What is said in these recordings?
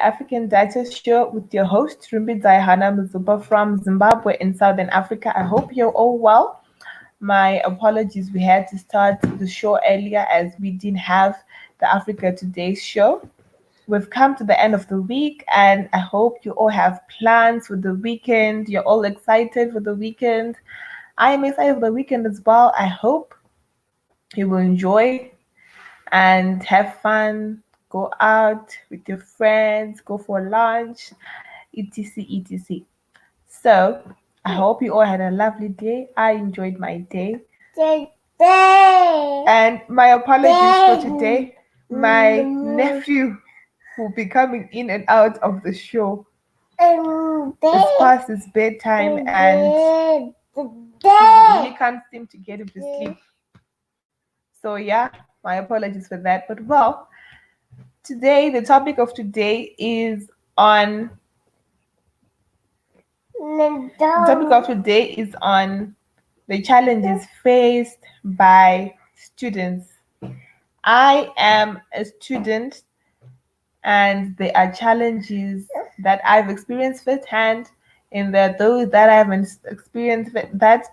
African Duchess show with your host Rumbi Zaihana Mzuba from Zimbabwe in Southern Africa. I hope you're all well. My apologies, we had to start the show earlier as we didn't have the Africa Today show. We've come to the end of the week, and I hope you all have plans for the weekend. You're all excited for the weekend. I am excited for the weekend as well. I hope you will enjoy and have fun. Go out with your friends, go for lunch, etc. etc. So I hope you all had a lovely day. I enjoyed my day. And my apologies for today. My nephew will be coming in and out of the show. It's past his bedtime and he really can't seem to get him to sleep. So yeah, my apologies for that. But well, today the topic of today is on the challenges faced by students. I am a student, and there are challenges that I've experienced firsthand, and there are those that I haven't experienced that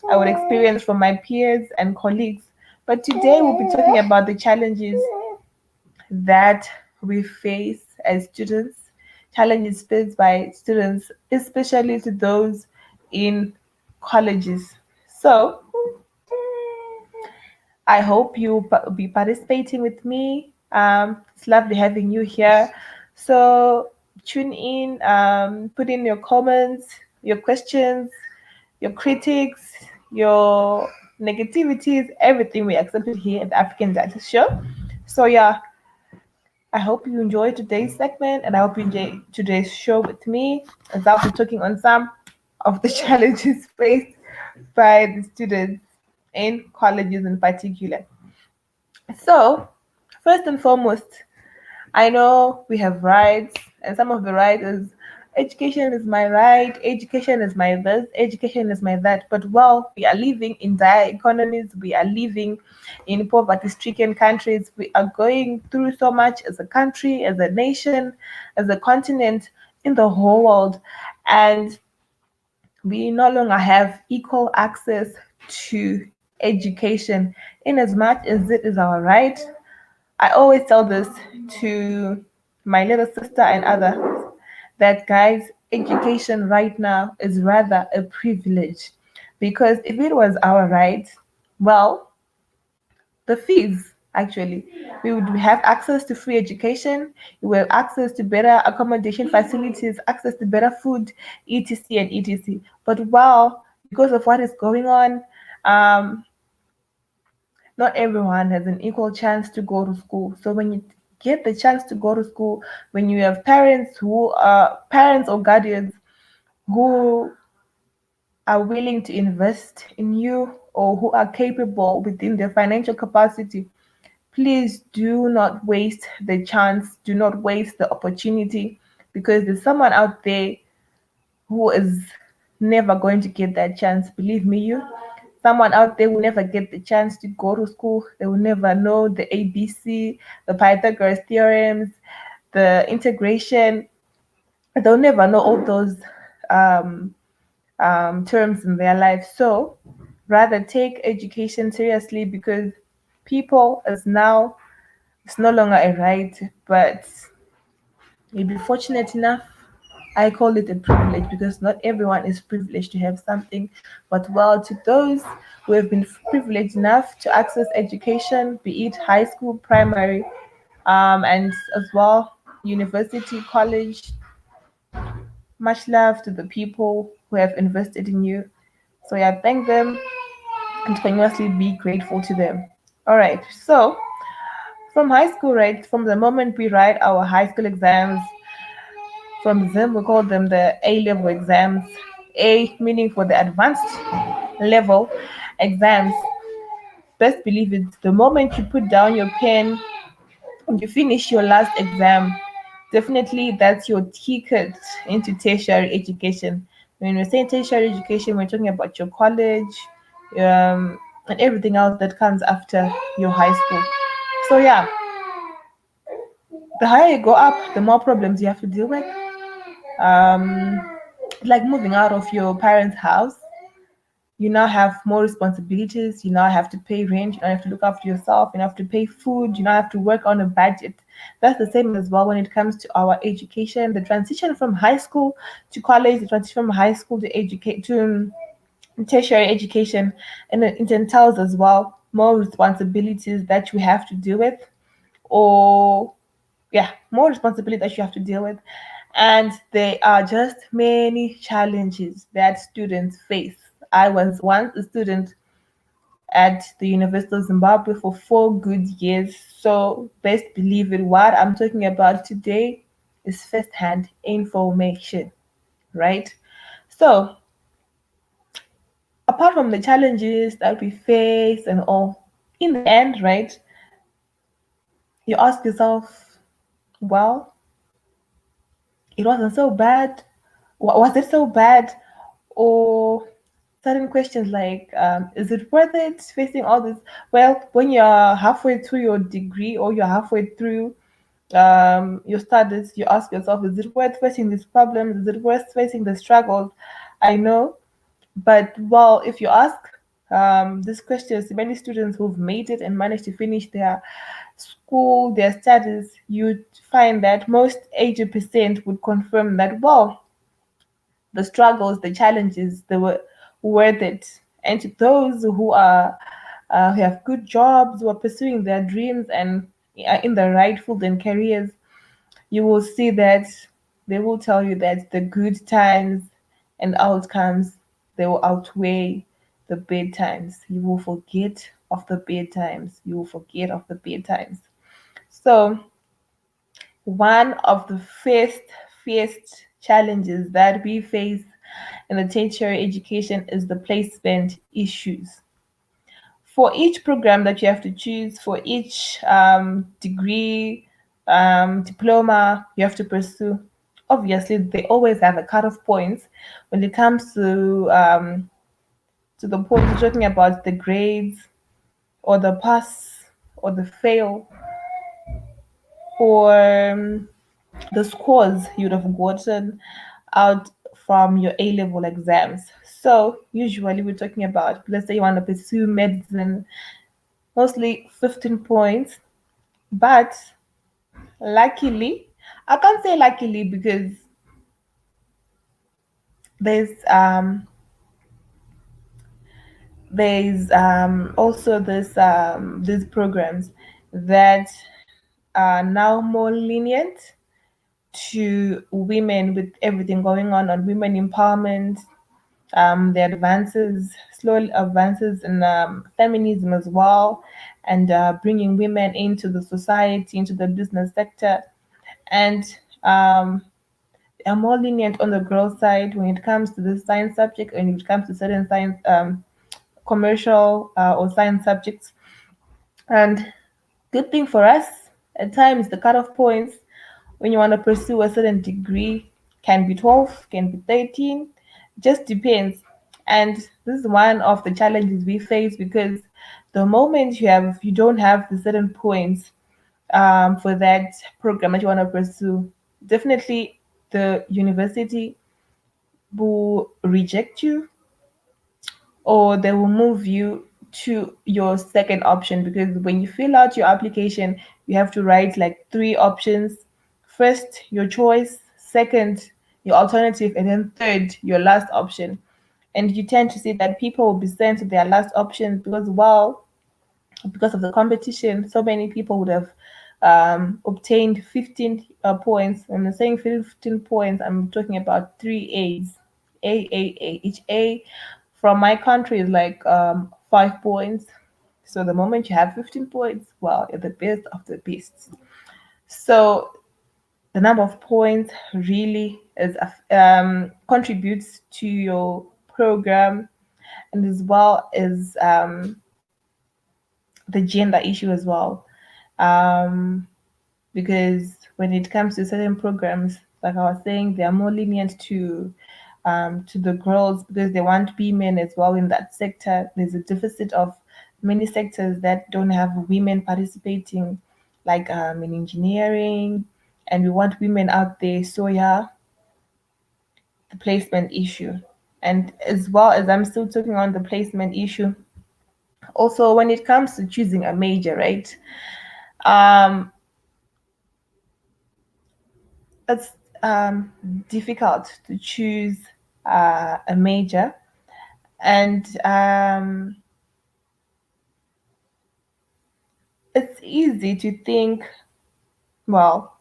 I would experience from my peers and colleagues. But today we'll be talking about the challenges that we face as students, challenges faced by students, especially to those in colleges. So I hope you'll be participating with me. It's lovely having you here. So tune in, put in your comments, your questions, your critics, your negativities, everything we accepted here at the African Data Show. So yeah, I hope you enjoyed today's segment, and I hope you enjoy today's show with me, as I'll be talking on some of the challenges faced by the students in colleges in particular. So, first and foremost, I know we have rights, and some of the rights is education is my right, education is my this, education is my that. But well, we are living in dire economies, we are living in poverty stricken countries, we are going through so much as a country, as a nation, as a continent, in the whole world. And we no longer have equal access to education in as much as it is our right. I always tell this to my little sister and others that, guys, education right now is rather a privilege, because if it was our right, well, the fees actually, we would have access to free education, we will have access to better accommodation facilities, access to better food, etc and etc. But well, because of what is going on, um, not everyone has an equal chance to go to school. So when you get the chance to go to school, when you have parents or guardians who are willing to invest in you or who are capable within their financial capacity, please do not waste the chance, do not waste the opportunity, because there's someone out there who is never going to get that chance. Believe me, you. Someone out there will never get the chance to go to school. They will never know the ABC, the Pythagoras theorems, the integration. They'll never know all those um, terms in their life. So rather take education seriously, because people is now, it's no longer a right, but you'll be fortunate enough. I call it a privilege, because not everyone is privileged to have something. But well, to those who have been privileged enough to access education, be it high school, primary, and as well university, college, much love to the people who have invested in you. So yeah, thank them and continuously be grateful to them. All right, so from high school, right, from the moment we write our high school exams, From them, we call them the A level exams. A meaning for the advanced level exams. Best believe it, the moment you put down your pen and you finish your last exam, definitely that's your ticket into tertiary education. When we're saying tertiary education, we're talking about your college, and everything else that comes after your high school. So yeah, the higher you go up, the more problems you have to deal with. Um, like moving out of your parents' house, you now have more responsibilities. You now have to pay rent. You now have to look after yourself. You now have to pay food. You now have to work on a budget. That's the same as well when it comes to our education. The transition from high school to college, the transition from high school to educate to tertiary education, and it entails as well more responsibilities that you have to deal with, or yeah, more responsibility that you have to deal with. And there are just many challenges that students face. I was once a student at the University of Zimbabwe for 4 good years. So best believe it, what I'm talking about today is first-hand information, right? So apart from the challenges that we face and all, in the end, right, you ask yourself, well, it wasn't so bad. Was it so bad? Or certain questions like, is it worth it facing all this? Well, when you're halfway through your degree or you're halfway through your studies, you ask yourself, is it worth facing these problems? Is it worth facing the struggles? I know, but well, if you ask this question to many students who've made it and managed to finish their school, their studies, you'd find that most 80% would confirm that, well, the struggles, the challenges, they were worth it. And to those who have good jobs, who are pursuing their dreams and are in the right field and careers, you will see that they will tell you that the good times and outcomes, they will outweigh the bad times. You will forget of the bad times. You will forget of the bad times. So one of the first challenges that we face in the tertiary education is the placement issues. For each program that you have to choose, for each degree, diploma you have to pursue, obviously they always have a cutoff points when it comes to the point we're talking about the grades or the pass or the fail or the scores you'd have gotten out from your A level exams. So usually we're talking about, let's say you want to pursue medicine, mostly 15 points. But luckily, I can't say luckily because there's um there's also these programs that are now more lenient to women with everything going on women empowerment, the advances, slow advances in feminism as well, and bringing women into the society, into the business sector, and um, are more lenient on the girl side when it comes to the science subject and when it comes to certain science, commercial or science subjects. And good thing for us, at times the cutoff points when you want to pursue a certain degree can be 12, can be 13, just depends. And this is one of the challenges we face because the moment you don't have the certain points for that program that you want to pursue, definitely the university will reject you or they will move you to your second option because when you fill out your application, you have to write like three options. First, your choice, second, your alternative, and then third, your last option. And you tend to see that people will be sent to their last option because, well, because of the competition, so many people would have obtained 15 points. When I'm saying 15 points, I'm talking about three A's. A. Each A from my country is like 5 points. So the moment you have 15 points, well, you're the best of the beasts. So the number of points really is contributes to your program, and as well as the gender issue as well. Um, because when it comes to certain programs, like I was saying, they are more lenient to the girls because they want women as well in that sector. There's a deficit of many sectors that don't have women participating, like in engineering, and we want women out there. So yeah, the placement issue, and as well as I'm still talking on the placement issue. Also, when it comes to choosing a major, right? Um, it's difficult to choose a major, and it's easy to think, well,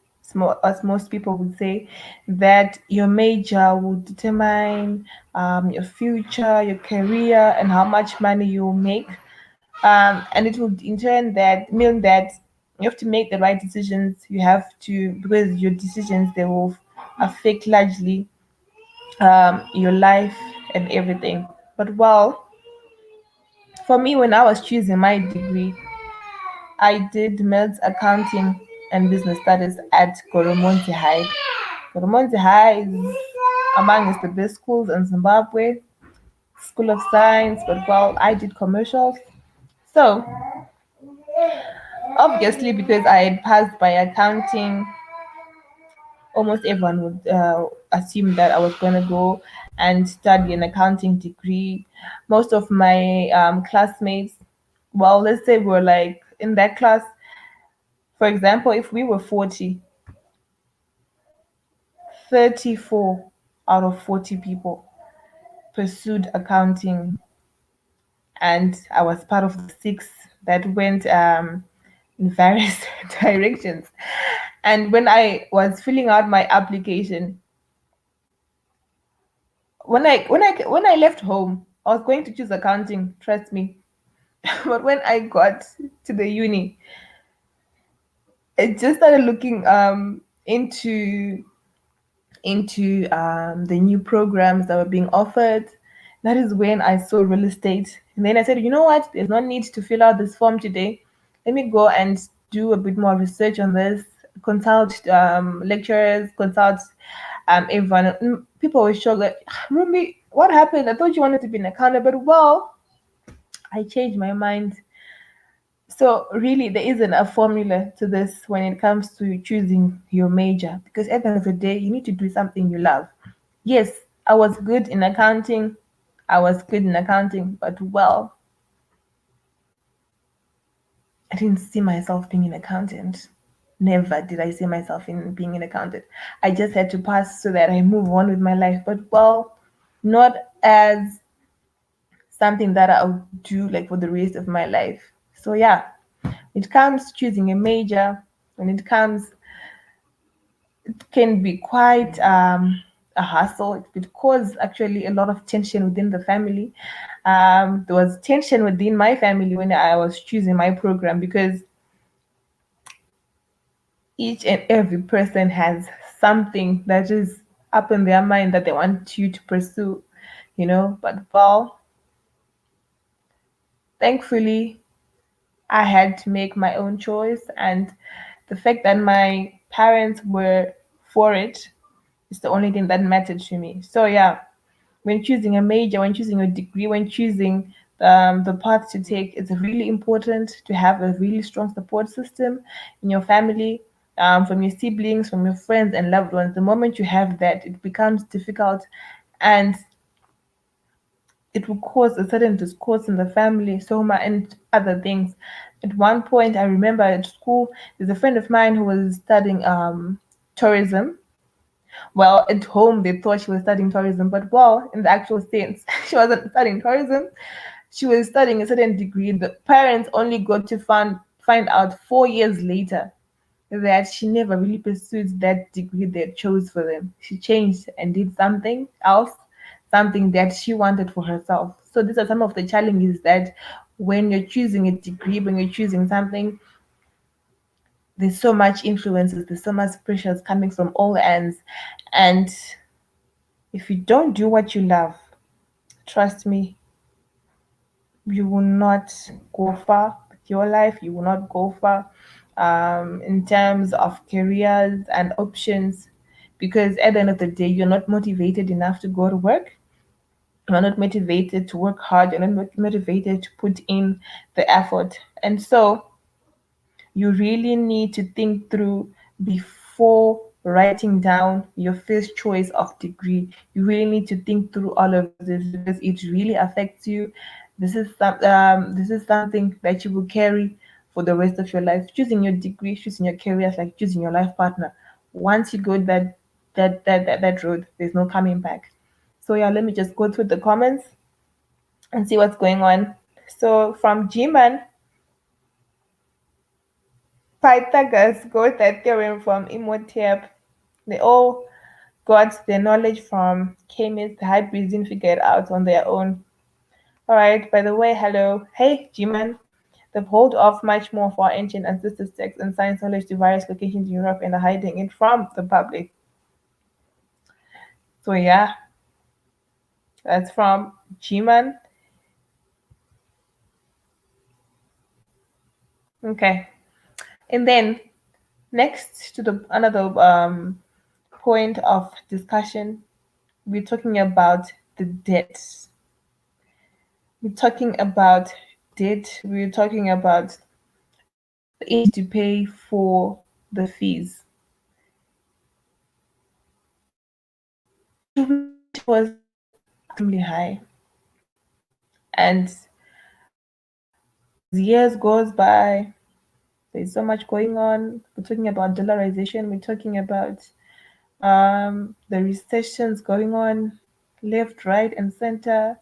as most people would say, that your major will determine your future, your career, and how much money you will make. And it will in turn that mean that you have to make the right decisions. You have to, because your decisions, they will affect largely your life and everything. But well, for me, when I was choosing my degree, I did maths, accounting, and business studies at Goromonte High. Goromonte High is amongst the best schools in Zimbabwe, School of Science, but well, I did commercials. So, obviously, because I had passed by accounting, almost everyone would assume that I was going to go and study an accounting degree. Most of my classmates, well, let's say we were like in that class, for example, if we were 40, 34 out of 40 people pursued accounting, and I was part of the six that went in various directions. And when I was filling out my application, when I left home, I was going to choose accounting, trust me. But when I got to the uni, it just started looking into the new programs that were being offered. That is when I saw real estate. And then I said, you know what? There's no need to fill out this form today. Let me go and do a bit more research on this, consult lecturers, consult everyone. People were shocked that, Rumi, what happened? I thought you wanted to be an accountant, but well, I changed my mind. So really, there isn't a formula to this when it comes to choosing your major, because at the end of the day, you need to do something you love. Yes, I was good in accounting. I was good in accounting, but well, I didn't see myself being an accountant. Never did I see myself in being an accountant. I just had to pass so that I move on with my life. But well, not as something that I would do like for the rest of my life. So yeah, it comes to choosing a major, when it comes, it can be quite a hassle. It could cause actually a lot of tension within the family. There was tension within my family when I was choosing my program, because each and every person has something that is up in their mind that they want you to pursue, you know. But well, thankfully, I had to make my own choice, and the fact that my parents were for it is the only thing that mattered to me. So yeah, when choosing a major, when choosing a degree, when choosing the path to take, it's really important to have a really strong support system in your family, from your siblings, from your friends and loved ones. The moment you have that, it becomes difficult, and it will cause a certain discourse in the family, so much, and other things. At one point, I remember at school, there's a friend of mine who was studying tourism. Well, at home, they thought she was studying tourism, but well, in the actual sense, she wasn't studying tourism. She was studying a certain degree. The parents only got to find out 4 years later that she never really pursued that degree they chose for them. She changed and did something else, something that she wanted for herself. So these are some of the challenges that when you're choosing a degree, when you're choosing something, there's so much influences, there's so much pressures coming from all ends. And if you don't do what you love, trust me, you will not go far with your life. You will not go far in terms of careers and options, because at the end of the day, you're not motivated enough to go to work. You're not motivated to work hard. You're not motivated to put in the effort. And so you really need to think through before writing down your first choice of degree. You really need to think through all of this because it really affects you. This is something that you will carry for the rest of your life. Choosing your degree, choosing your career is like choosing your life partner. Once you go that road, there's no coming back. So yeah, let me just go through the comments and see what's going on. So from G-Man, Pythagoras got that theorem from Imhotep. They all got their knowledge from chemists. The hybrids didn't figure it out on their own. All right, by the way, hello. Hey, G-Man. They've hold off much more for our ancient ancestors' texts and science knowledge to various locations in Europe and are hiding it from the public. So yeah, that's from G-Man. Okay. And then next to the another point of discussion, we're talking about the debt. We're talking about debt. We're talking about the interest to pay for the fees. Tuition was extremely high, and as years goes by, there's so much going on. We're talking about dollarization. We're talking about the recessions going on left, right, and center.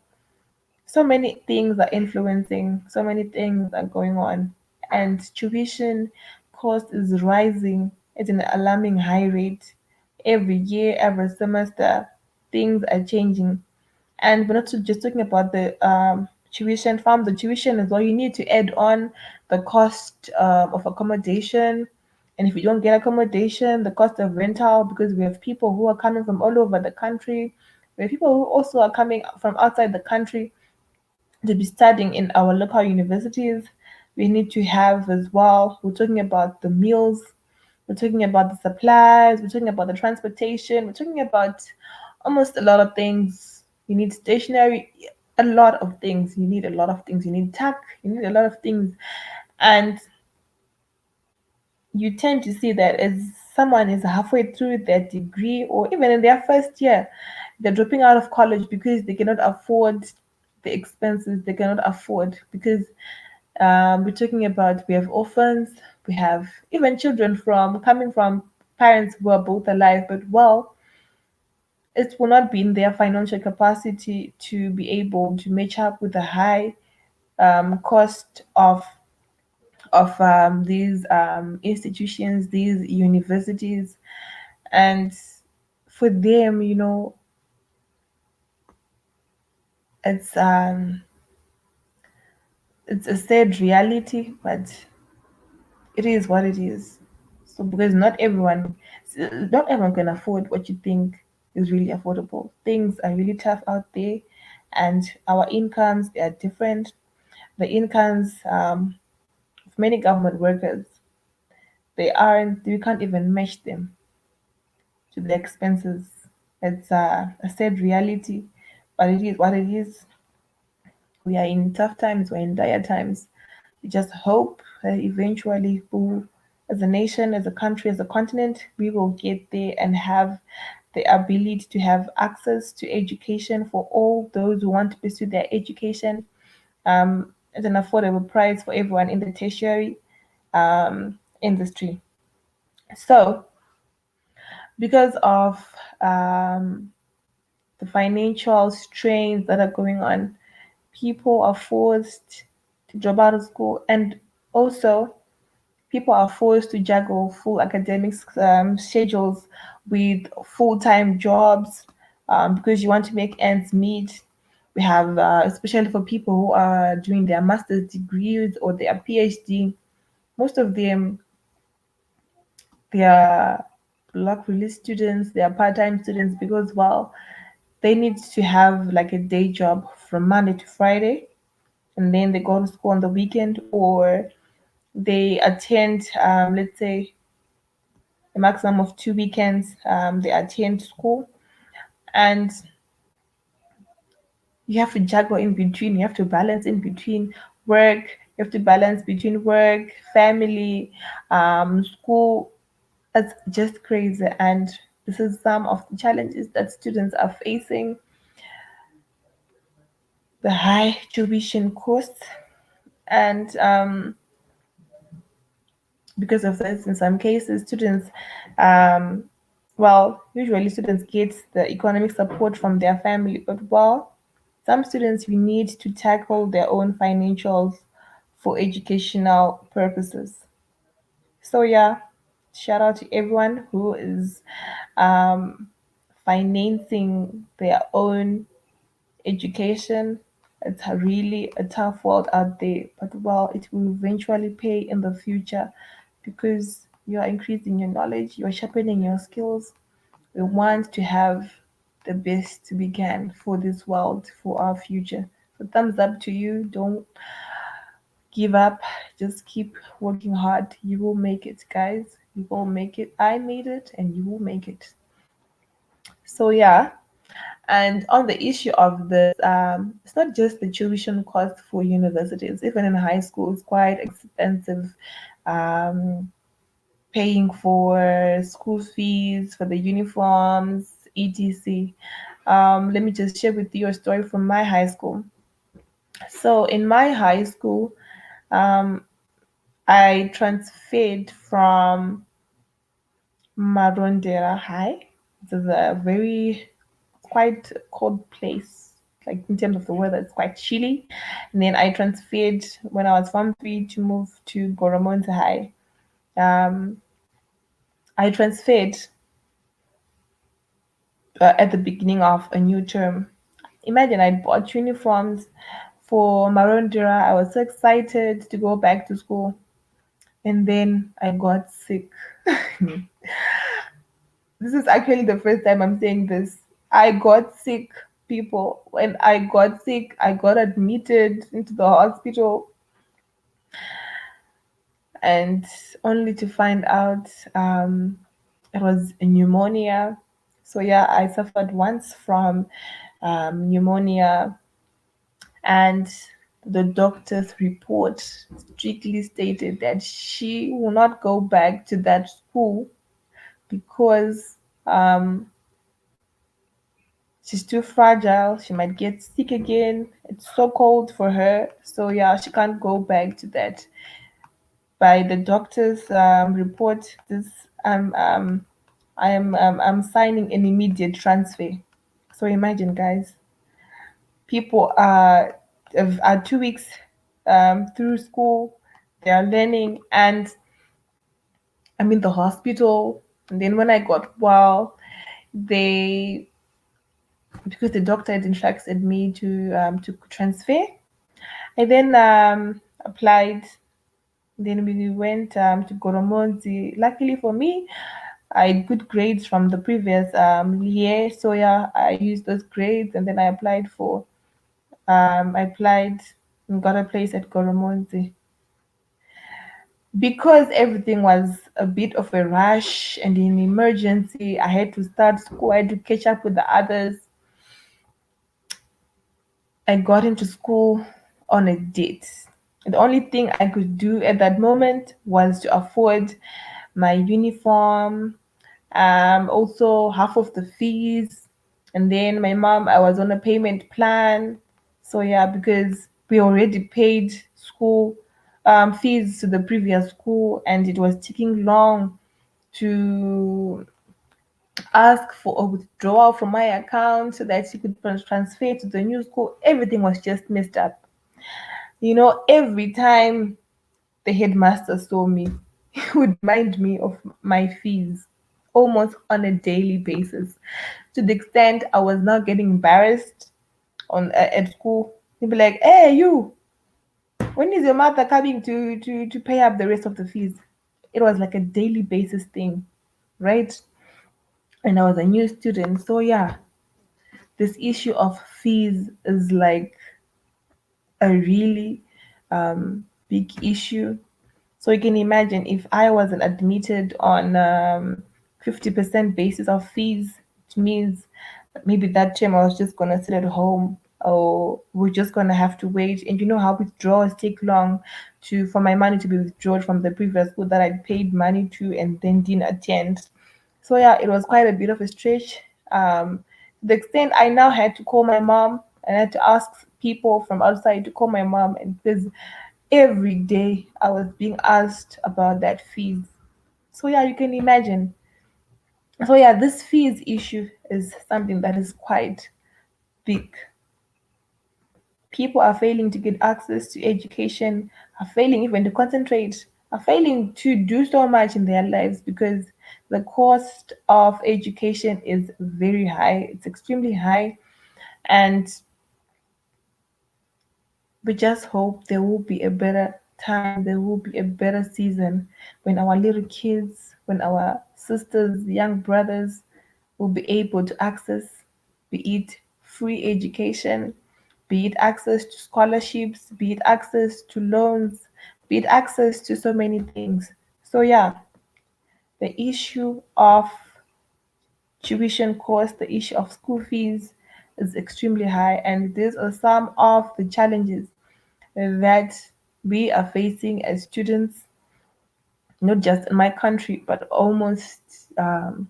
So many things are influencing, so many things are going on, and tuition cost is rising at an alarming high rate. Every year, every semester, things are changing. And we're not just talking about the tuition from the tuition as well. You need to add on the cost of accommodation. And if you don't get accommodation, the cost of rental, because we have people who are coming from all over the country. We have people who also are coming from outside the country to be studying in our local universities. We need to have as well. We're talking about the meals, we're talking about the supplies, we're talking about the transportation, we're talking about almost a lot of things. You need stationery, a lot of things. You need a lot of things. You need tech, you need a lot of things. And you tend to see that as someone is halfway through their degree or even in their first year, they're dropping out of college because they cannot afford the expenses, they cannot afford because we're talking about we have orphans, we have even children from coming from parents who are both alive, but well, it will not be in their financial capacity to be able to match up with the high cost of these institutions, these universities, and for them, you know, it's um, it's a sad reality, but it is what it is. So because not everyone can afford what you think is really affordable. Things are really tough out there, and our incomes they are different. The incomes of many government workers they aren't. We can't even match them to the expenses. It's a sad reality, but it is what it is. We are in tough times. We're in dire times. We just hope that eventually, as a nation, as a country, as a continent, we will get there and have the ability to have access to education for all those who want to pursue their education at an affordable price for everyone in the tertiary industry. So, because of the financial strains that are going on, people are forced to drop out of school, and also people are forced to juggle full academic schedules with full-time jobs because you want to make ends meet. We have, especially for people who are doing their master's degrees or their PhD, most of them They are block release students, they are part-time students because well, they need to have like a day job from Monday to Friday, and then they go to school on the weekend, or they attend let's say a maximum of 2 weekends, they attend school. And you have to juggle in between, you have to balance in between work, you have to balance between work, family, school. It's just crazy. And this is some of the challenges that students are facing: the high tuition costs. And because of this, in some cases, students, um, well, usually students get the economic support from their family, but well, some students we need to tackle their own financials for educational purposes. So yeah, shout out to everyone who is um, financing their own education. It's a really a tough world out there, but well, it will eventually pay in the future because you are increasing your knowledge, you are sharpening your skills. We want to have the best we can for this world, for our future. So thumbs up to you. Don't give up. Just keep working hard. You will make it, guys. You will make it. I made it, and you will make it. So yeah. And on the issue of this, it's not just the tuition cost for universities. Even in high school, it's quite expensive. Um, Paying for school fees, for the uniforms, etc. Let me just share with you a story from my high school. So in my high school, um, I transferred from Marondera High. It's a very quite cold place. Like in terms of the weather, it's quite chilly. And then I transferred when I was Form 3 to move to Goromonte High. Um, I transferred at the beginning of a new term. Imagine I bought uniforms for Marondera. I was so excited to go back to school. And then I got sick. This is actually the first time I'm saying this. I got sick, people. When I got sick, I got admitted into the hospital, and only to find out it was a pneumonia. So, yeah, I suffered once from pneumonia, and the doctor's report strictly stated that she will not go back to that school because um, she's too fragile. She might get sick again. It's so cold for her. So yeah, she can't go back to that. By the doctor's report, this I'm signing an immediate transfer. So imagine, guys, people are 2 weeks through school. They are learning, and I'm in the hospital. And then when I got well, they because the doctor had instructed me to transfer. I then applied. Then we went to Goromonzi. Luckily for me, I had good grades from the previous year. So yeah, I used those grades, and then I applied and got a place at Goromonzi. Because everything was a bit of a rush and an emergency, I had to start school. I had to catch up with the others. I got into school on a date. The only thing I could do at that moment was to afford my uniform, also half of the fees. And then my mom, I was on a payment plan. So yeah, because we already paid school fees to the previous school, and it was taking long to ask for a withdrawal from my account so that she could transfer to the new school. Everything was just messed up. Every time the headmaster saw me, he would remind me of my fees almost on a daily basis, to the extent I was now getting embarrassed at school. He'd be like, "Hey, you, when is your mother coming to pay up the rest of the fees?" it was like a daily basis thing, right? And I was a new student. So yeah, this issue of fees is like a really big issue. So you can imagine if I wasn't admitted on 50% basis of fees, it means maybe that term I was just gonna sit at home, or we're just gonna have to wait. And you know how withdrawals take long to for my money to be withdrawn from the previous school that I paid money to and then didn't attend. So yeah, it was quite a bit of a stretch. To the extent I now had to call my mom and I had to ask people from outside to call my mom, and because every day I was being asked about that fees. So yeah, you can imagine. So yeah, this fees issue is something that is quite big. People are failing to get access to education, are failing even to concentrate, are failing to do so much in their lives because the cost of education is very high. It's extremely high. And we just hope there will be a better time, there will be a better season when our little kids, when our sisters, young brothers will be able to access, be it free education, be it access to scholarships, be it access to loans, be it access to so many things. So, yeah, the issue of tuition cost, the issue of school fees is extremely high, and these are some of the challenges that we are facing as students, not just in my country, but almost in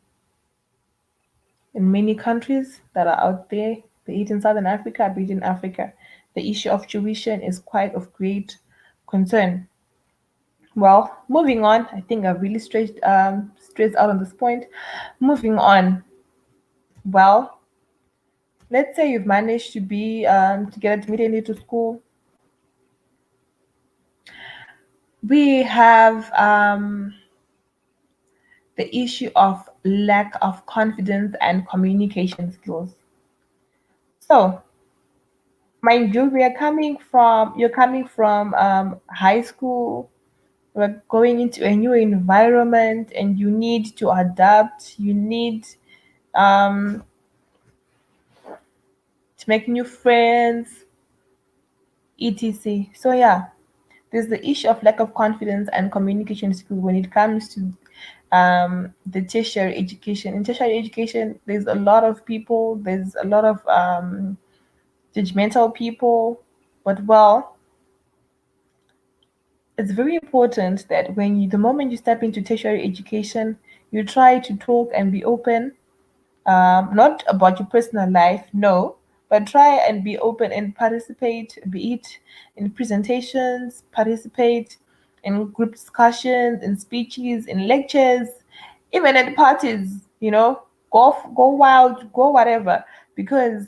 many countries that are out there, be it in Southern Africa, be it in Africa. The issue of tuition is quite of great concern. Well, moving on, I think I've really stressed out on this point. Moving on, well, let's say you've managed to be to get admitted into school. We have the issue of lack of confidence and communication skills. So, mind you, you're coming from high school, we're going into a new environment, and you need to adapt, you need um, to make new friends, etc. So, yeah, there's the issue of lack of confidence and communication skills when it comes to the tertiary education. In tertiary education, there's a lot of people, there's a lot of judgmental people, but well, it's very important that the moment you step into tertiary education, you try to talk and be open, not about your personal life, no, but try and be open and participate, be it in presentations, participate in group discussions, in speeches, in lectures, even at parties, go wild, go whatever, because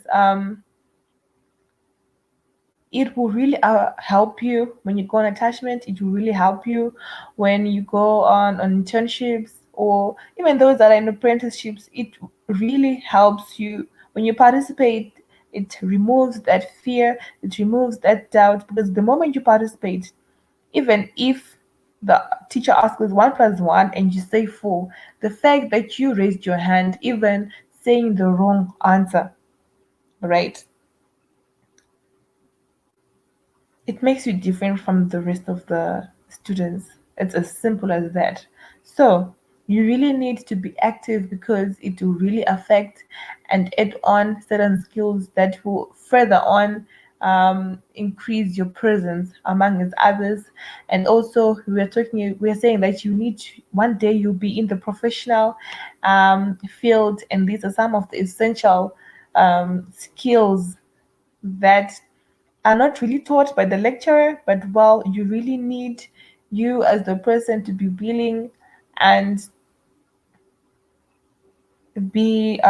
it will really help you when you go on attachment. It will really help you when you go on internships, or even those that are in apprenticeships. It really helps you when you participate. It removes that fear, it removes that doubt, because the moment you participate, even if the teacher asks 1 plus 1 and you say 4, the fact that you raised your hand, even saying the wrong answer, right, it makes you different from the rest of the students. It's as simple as that. So you really need to be active because it will really affect and add on certain skills that will further on increase your presence among its others. And also, we're saying that one day you'll be in the professional field, and these are some of the essential skills that are not really taught by the lecturer, but well, you really need you as the person to be willing and be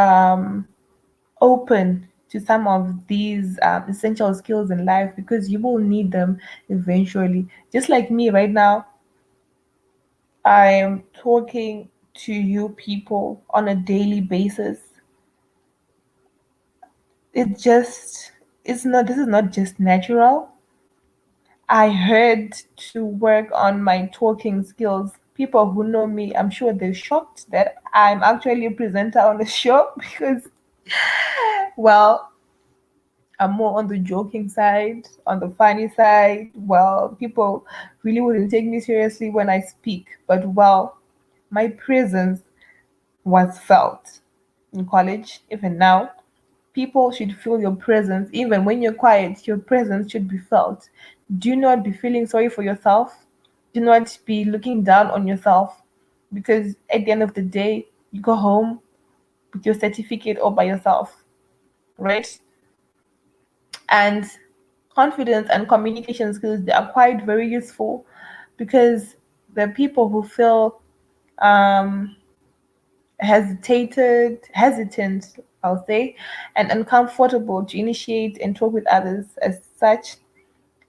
open to some of these essential skills in life, because you will need them eventually. Just like me right now, I am talking to you people on a daily basis. It just, it's not, this is not just natural. I had to work on my talking skills. People who know me, I'm sure they're shocked that I'm actually a presenter on the show because, well, I'm more on the joking side, on the funny side. Well, people really wouldn't take me seriously when I speak, but well, my presence was felt in college, even now. People should feel your presence. Even when you're quiet, your presence should be felt. Do not be feeling sorry for yourself. Do not be looking down on yourself because at the end of the day, you go home with your certificate all by yourself, right? And confidence and communication skills, they are quite very useful because the people who feel um, hesitant, I'll say, and uncomfortable to initiate and talk with others as such.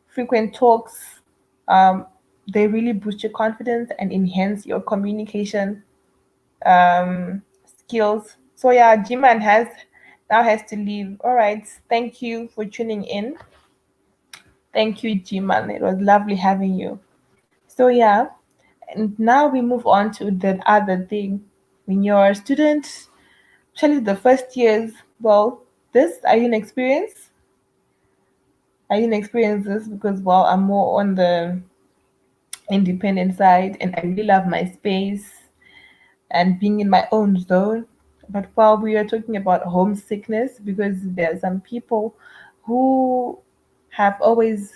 Frequent talks, um, they really boost your confidence and enhance your communication skills. So yeah, G-Man has to leave. All right, thank you for tuning in. Thank you, G-Man. It was lovely having you. So yeah, and now we move on to the other thing. When you're a student, especially the first years, well, this are you an experience? Are you an experience this? Because well, I'm more on the independent side and I really love my space and being in my own zone. But while we are talking about homesickness, because there are some people who have always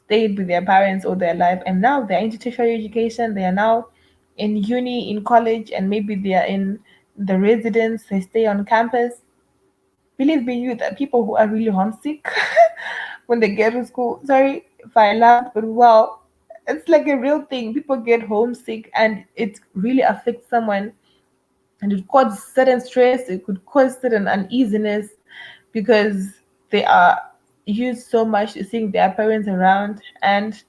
stayed with their parents all their life and now they're into tertiary education, they are now in uni, in college, and maybe they are in the residence, they stay on campus. Believe me, you that people who are really homesick when they get to school. Sorry if I laughed, but well, it's like a real thing. People get homesick, and it really affects someone, and it causes certain stress. It could cause certain uneasiness because they are used so much to seeing their parents around, and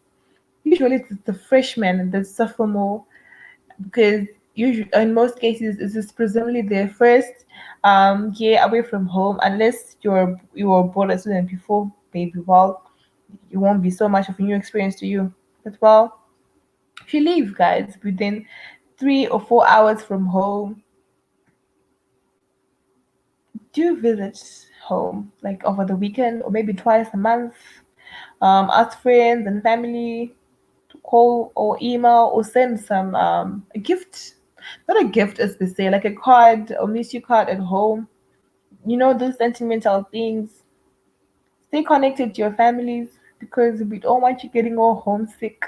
usually it's the freshmen that suffer more because usually in most cases this is presumably their first year away from home unless you were born a student before maybe well it won't be so much of a new experience to you but well if you leave guys within 3 or 4 hours from home do visit home like over the weekend or maybe twice a month ask friends and family to call or email or send some a gift, not a gift as they say, like a card or miss you card at home. You know those sentimental things. Stay connected to your families because we don't want you getting all homesick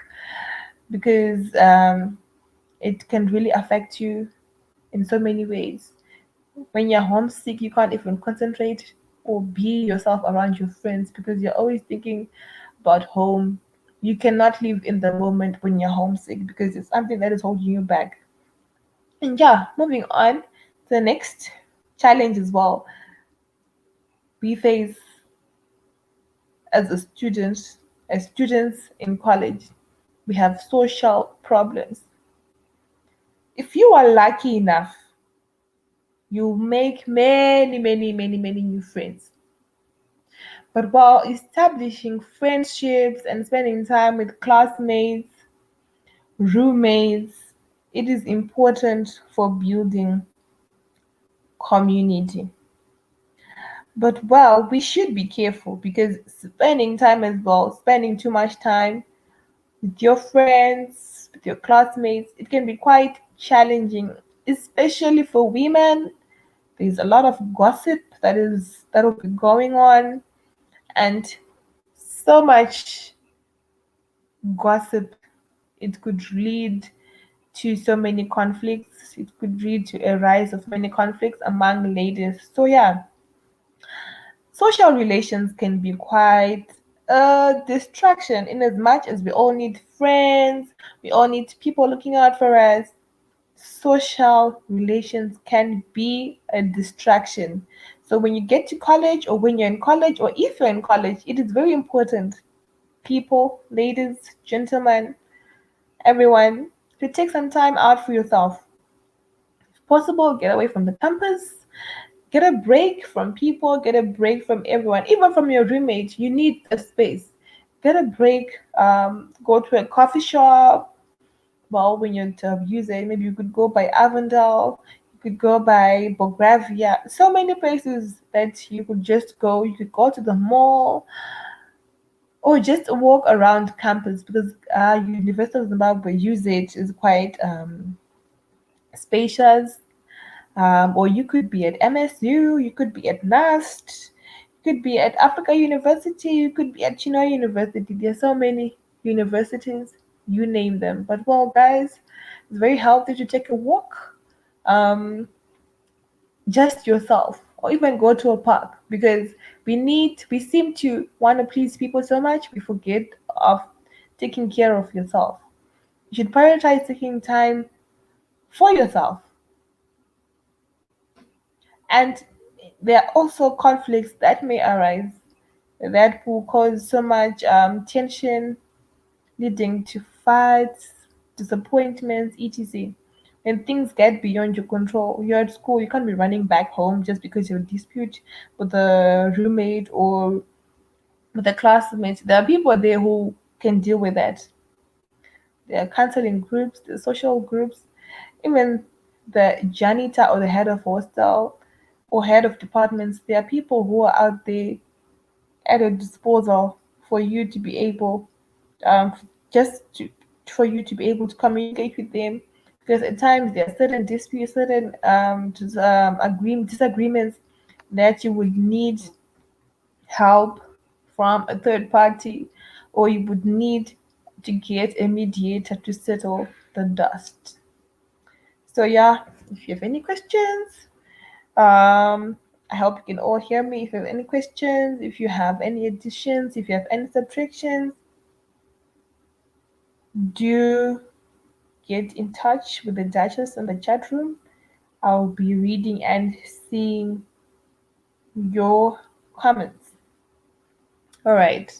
because it can really affect you in so many ways. When you're homesick, you can't even concentrate or be yourself around your friends because you're always thinking about home. You cannot live in the moment when you're homesick because it's something that is holding you back. And yeah, moving on to the next challenge as well. We face as a student, as students in college, we have social problems. If you are lucky enough, you make many new friends. But while establishing friendships and spending time with classmates, roommates, it is important for building community. But well, we should be careful because spending time as well, spending too much time with your friends, with your classmates, it can be quite challenging, especially for women. There's a lot of gossip that will be going on and so much gossip it could lead to so many conflicts. It could lead to a rise of many conflicts among ladies. So yeah, social relations can be quite a distraction in as much as we all need friends, we all need people looking out for us. Social relations can be a distraction. So when you get to college or when you're in college or if you're in college, it is very important, people, ladies, gentlemen, everyone, to take some time out for yourself. If possible, get away from the campus, get a break from people, get a break from everyone, even from your roommate. You need a space. Get a break, go to a coffee shop well, when you use it, maybe you could go by Avondale, you could go by Bogravia. So many places that you could just go. You could go to the mall or just walk around campus because University of Zimbabwe usage is quite spacious. Or you could be at MSU, you could be at NAST, you could be at Africa University, you could be at Chinoy University. There's so many universities, you name them. But well, guys, it's very healthy to take a walk, um, just yourself, or even go to a park because we seem to want to please people so much we forget of taking care of yourself. You should prioritize taking time for yourself. And there are also conflicts that may arise that will cause so much tension, leading to fights, disappointments, etc. When things get beyond your control, you're at school, you can't be running back home just because you dispute with a roommate or with a classmate. There are people there who can deal with that. There are counseling groups, the social groups, even the janitor or the head of hostel or head of departments. There are people who are out there at your disposal for you to be able, um, just to, for you to be able to communicate with them. Because at times there are certain disputes, certain disagreements that you would need help from a third party, or you would need to get a mediator to settle the dust. So yeah, if you have any questions, I hope you can all hear me. If you have any questions, if you have any additions, if you have any subtractions, do get in touch with the Duchess in the chat room. I'll be reading and seeing your comments. All right.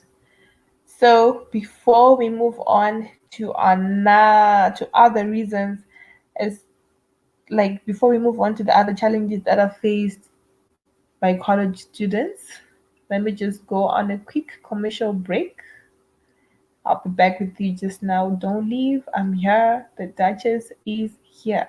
So before we move on to to other reasons, as like before we move on to the other challenges that are faced by college students, let me just go on a quick commercial break. I'll be back with you just now. Don't leave. I'm here. The Duchess is here.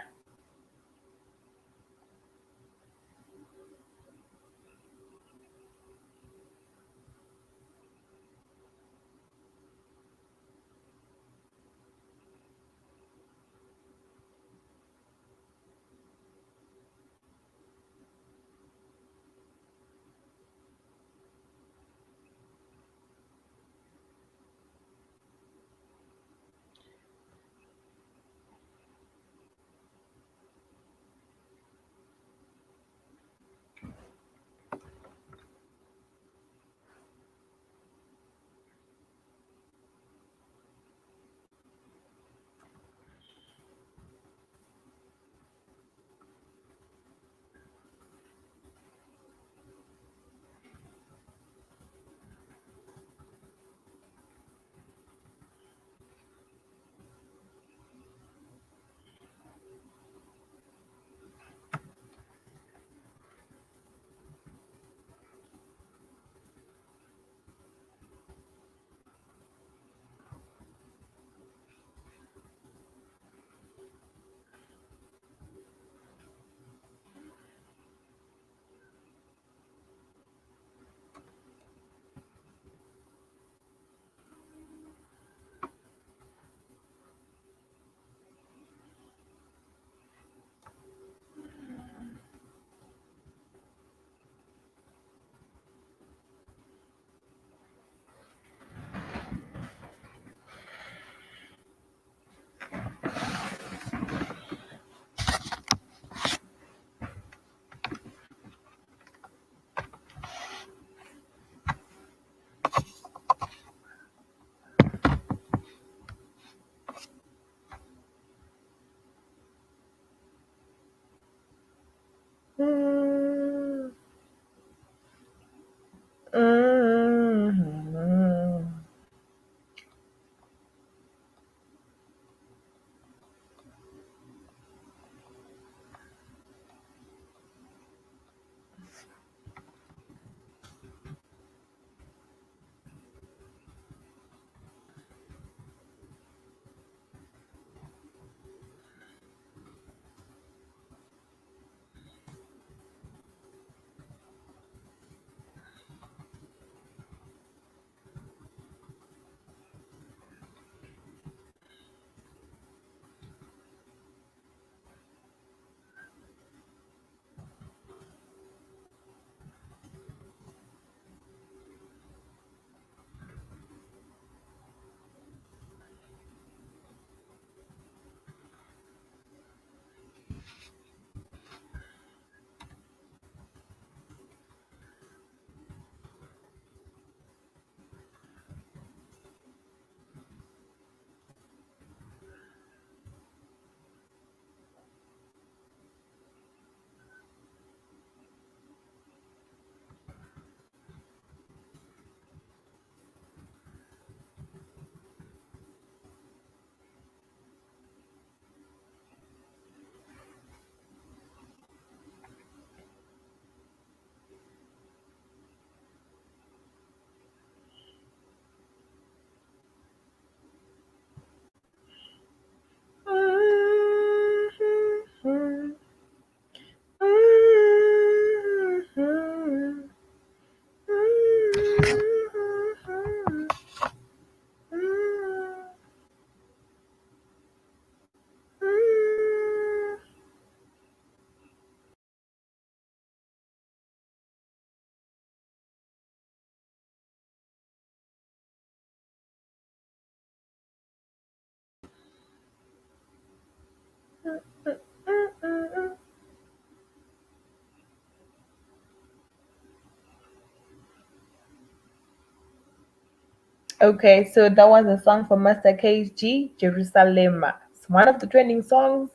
Okay, so that was a song from Master KG, Jerusalem. It's one of the trending songs.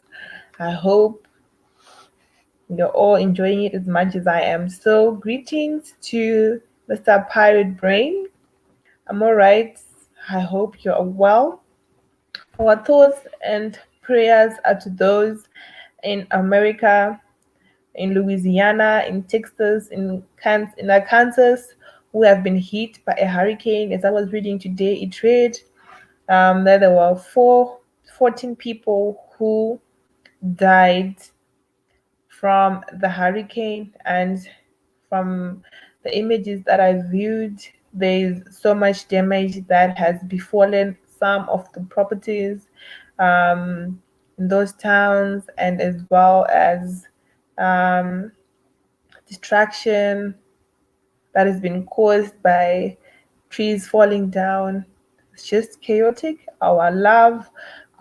I hope you're all enjoying it as much as I am. So, greetings to Mr. Pirate Brain. I'm all right. I hope you're well. Our thoughts and prayers are to those in America, in Louisiana, in Texas, in Arkansas, who have been hit by a hurricane. As I was reading today, it read that there were 14 people who died from the hurricane, and from the images that I viewed, there's so much damage that has befallen some of the properties um, in those towns, and as well as um, destruction that has been caused by trees falling down. It's just chaotic. Our love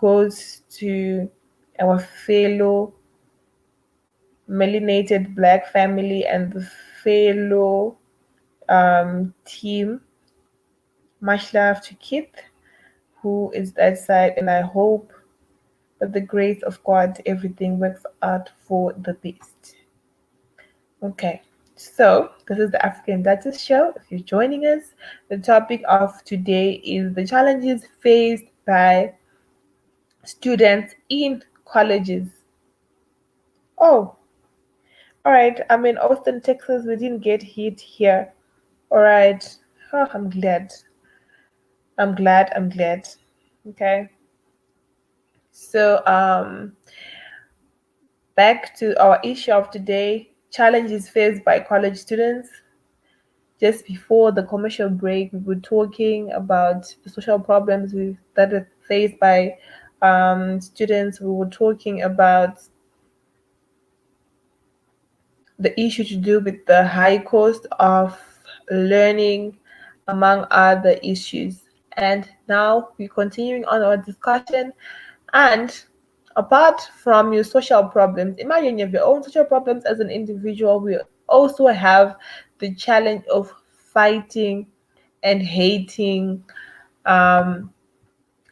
goes to our fellow melanated black family and the fellow team. Much love to Keith, who is that side, and I hope that the grace of God, everything works out for the best. Okay, so this is the African Duchess Show. If you're joining us, the topic of today is the challenges faced by students in colleges. Oh, all right. I'm in Austin, Texas. We didn't get hit here. All right. Oh, I'm glad. I'm glad. I'm glad. Okay. So, back to our issue of today, challenges faced by college students. Just before the commercial break, we were talking about the social problems that are faced by students. We were talking about the issue to do with the high cost of learning, among other issues. And now we're continuing on our discussion. And apart from your social problems, imagine you have your own social problems as an individual. We also have the challenge of fighting and hating. Um,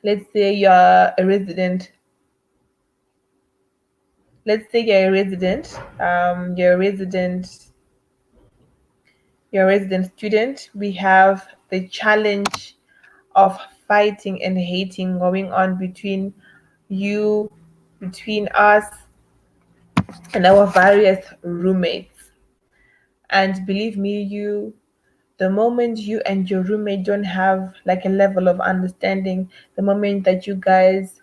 let's say you're a resident. Let's say you're a resident. You're a resident student. We have the challenge of fighting and hating going on you, between us, and our various roommates. And believe me, the moment you and your roommate don't have like a level of understanding, the moment that you guys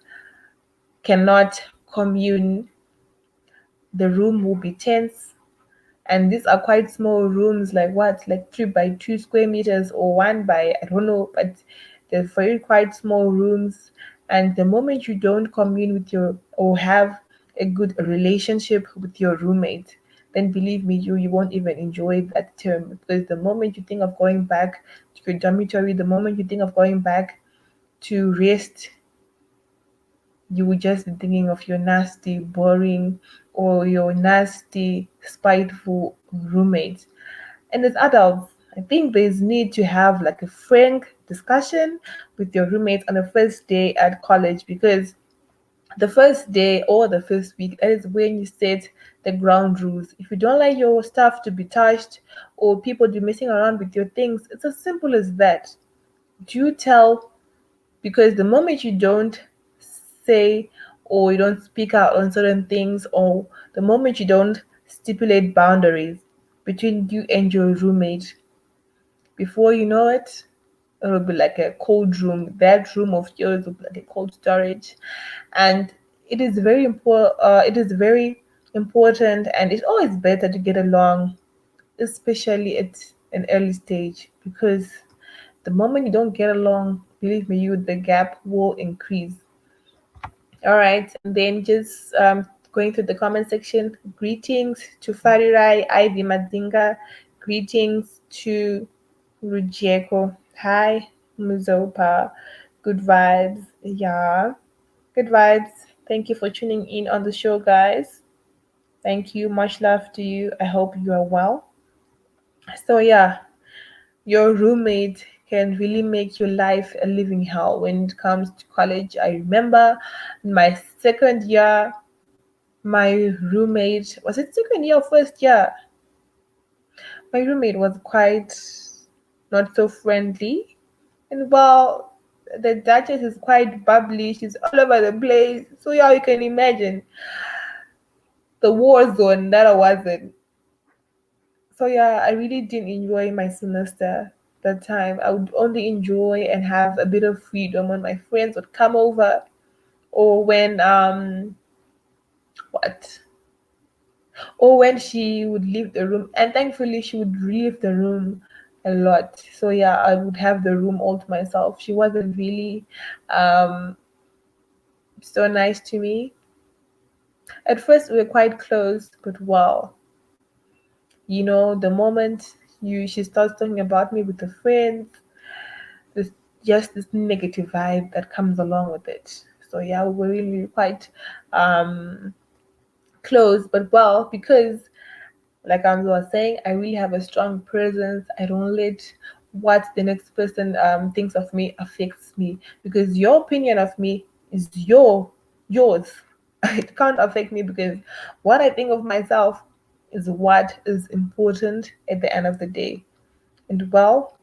cannot commune, the room will be tense. And these are quite small rooms, like what, like 3 by 2 square meters, or 1 by, I don't know, but they're very quite small rooms. And the moment you don't commune with your, or have a good relationship with your roommate, then believe me, you won't even enjoy that term, because the moment you think of going back to your dormitory, the moment you think of going back to rest, you would just be thinking of your nasty, boring, or your nasty, spiteful roommate. And as adults, I think there's need to have like a frank discussion with your roommates on the first day at college, because the first day or the first week, that is when you set the ground rules. If you don't like your stuff to be touched or people to be messing around with your things, it's as simple as that. Do tell, because the moment you don't say, or you don't speak out on certain things, or the moment you don't stipulate boundaries between you and your roommate, before you know it, it'll be like a cold room. That room of yours will be like a cold storage. And it is very important, and it's always better to get along, especially at an early stage, because the moment you don't get along, believe me, the gap will increase. All right, and then just going through the comment section. Greetings to Farirai, Ivy Madzinga. Greetings to Rujeko. Hi, Muzopa. Good vibes. Yeah, good vibes. Thank you for tuning in on the show, guys. Thank you. Much love to you. I hope you are well. So, yeah, your roommate can really make your life a living hell when it comes to college. I remember in my second year, my roommate, was it second year or first year? My roommate was quite not so friendly. And well, the Duchess is quite bubbly. She's all over the place. So yeah, you can imagine the war zone that I was in. So yeah, I really didn't enjoy my semester that time. I would only enjoy and have a bit of freedom when my friends would come over, or when what or when she would leave the room. And thankfully she would leave the room a lot. So yeah, I would have the room all to myself. She wasn't really um so nice to me. At first we were quite close, but wow, the moment you she starts talking about me with her friends, there's just this negative vibe that comes along with it. So yeah, we were really quite um close, but well, because like I was saying, I really have a strong presence. I don't let what the next person thinks of me affects me, because your opinion of me is yours. It can't affect me, because what I think of myself is what is important at the end of the day. And well,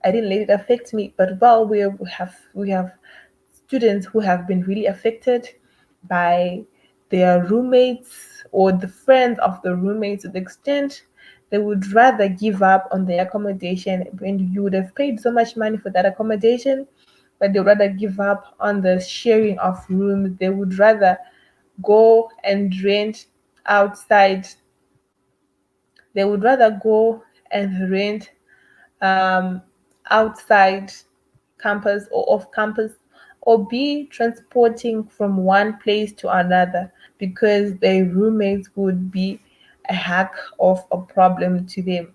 I didn't let it affect me, but well, we have students who have been really affected by their roommates or the friends of the roommates, to the extent they would rather give up on their accommodation when you would have paid so much money for that accommodation, but they would rather give up on the sharing of rooms. They would rather go and rent outside. They would rather go and rent um, outside campus or off campus, or be transporting from one place to another, because their roommates would be a hack of a problem to them.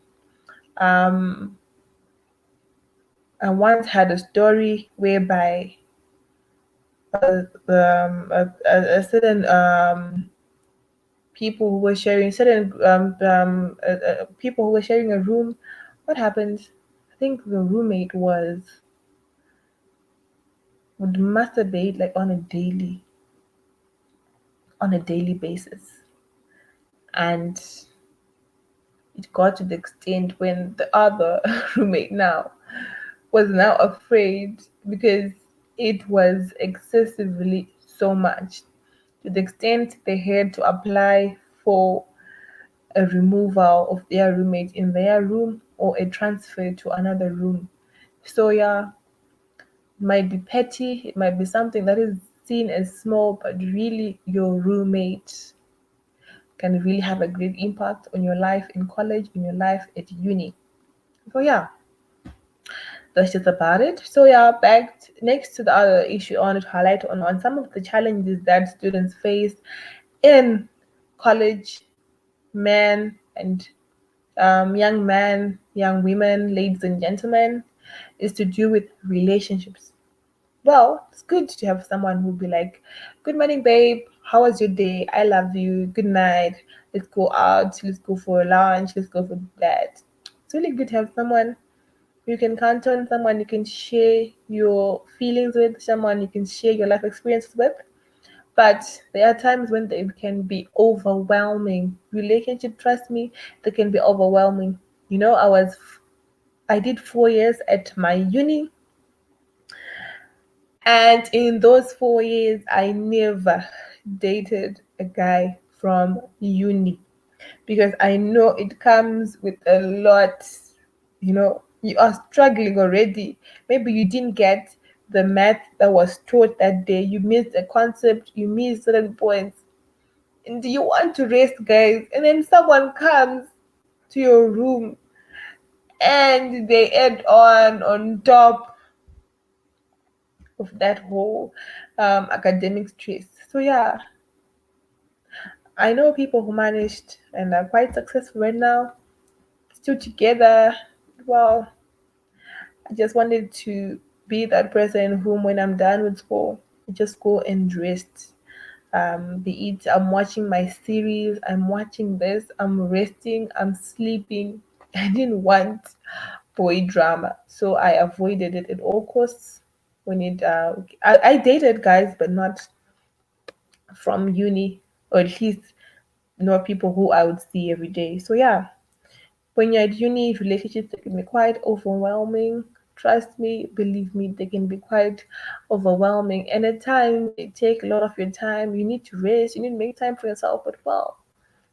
Um, I once had a story whereby a certain people who were sharing certain people who were sharing a room. What happened? I think the roommate would masturbate like on a daily basis, and it got to the extent when the other roommate now was now afraid, because it was excessively so much, to the extent they had to apply for a removal of their roommate in their room, or a transfer to another room. So yeah, it might be petty, it might be something that is seen as small, but really your roommate can really have a great impact on your life in college, in your life at uni. So yeah, that's just about it. So yeah, next to the other issue I wanted to highlight on some of the challenges that students face in college, men and young men, young women, ladies and gentlemen, is to do with relationships. Well, it's good to have someone who'll be like, "Good morning, babe. How was your day? I love you. Good night. Let's go out. Let's go for lunch. Let's go for that." It's really good to have someone you can count on, someone you can share your feelings with, someone you can share your life experiences with. But there are times when they can be overwhelming. Relationship, trust me, they can be overwhelming. I did 4 years at my uni, and in those 4 years, I never dated a guy from uni, because I know it comes with a lot. You are struggling already. Maybe you didn't get the math that was taught that day, you missed a concept, you missed certain points, and you want to rest, guys, and then someone comes to your room and they add on top of that whole academic stress. So yeah, I know people who managed and are quite successful right now, still together. Well, I just wanted to be that person whom, when I'm done with school, I just go and rest. Be it I'm watching my series, I'm watching this, I'm resting, I'm sleeping. I didn't want boy drama. So I avoided it at all costs. I dated guys, but not from uni, or at least not people who I would see every day. So yeah, when you're at uni, relationships they can be quite overwhelming. Trust me, believe me, they can be quite overwhelming. And at times they take a lot of your time. You need to rest, you need to make time for yourself. But well,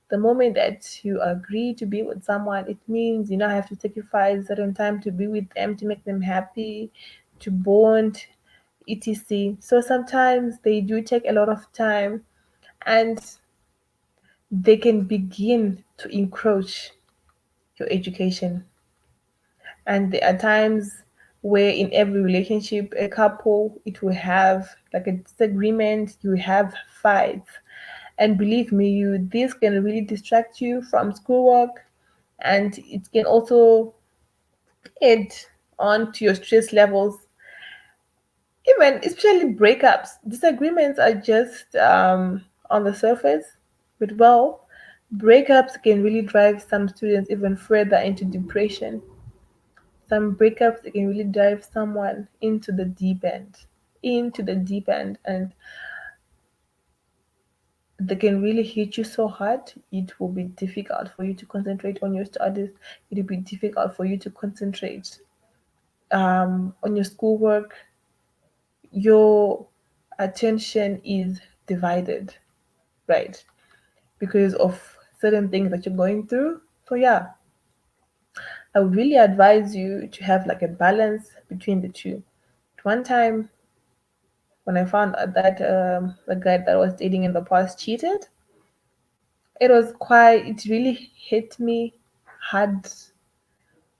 the moment that you agree to be with someone, it means you now have to sacrifice certain time to be with them, to make them happy, to bond, etc. So sometimes they do take a lot of time, and they can begin to encroach your education. And there are times where in every relationship, a couple, it will have like a disagreement, you have fights. And believe me, you this can really distract you from schoolwork, and it can also add on to your stress levels. Even especially breakups, disagreements are just on the surface, but well, breakups can really drive some students even further into depression. Some breakups can really drive someone into the deep end, and they can really hit you so hard. It will be difficult for you to concentrate on your studies. It will be difficult for you to concentrate on your schoolwork. Your attention is divided, right? Because of certain things that you're going through. So yeah, I would really advise you to have like a balance between the two. At one time, when I found out that the guy that I was dating in the past cheated, it really hit me hard.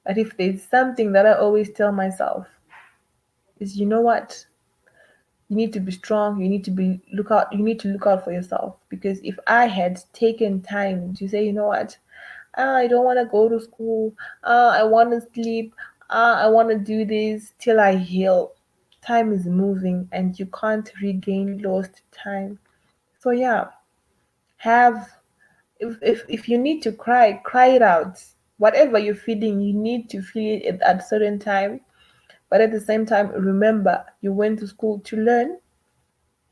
That if there's something that I always tell myself is, you know what, you need to be strong. You need to look out for yourself. Because if I had taken time to say, you know what, I don't want to go to school. I want to sleep. I want to do this till I heal. Time is moving, and you can't regain lost time. So yeah, have if you need to cry, cry it out. Whatever you're feeling, you need to feel it at a certain time. But at the same time, remember you went to school to learn,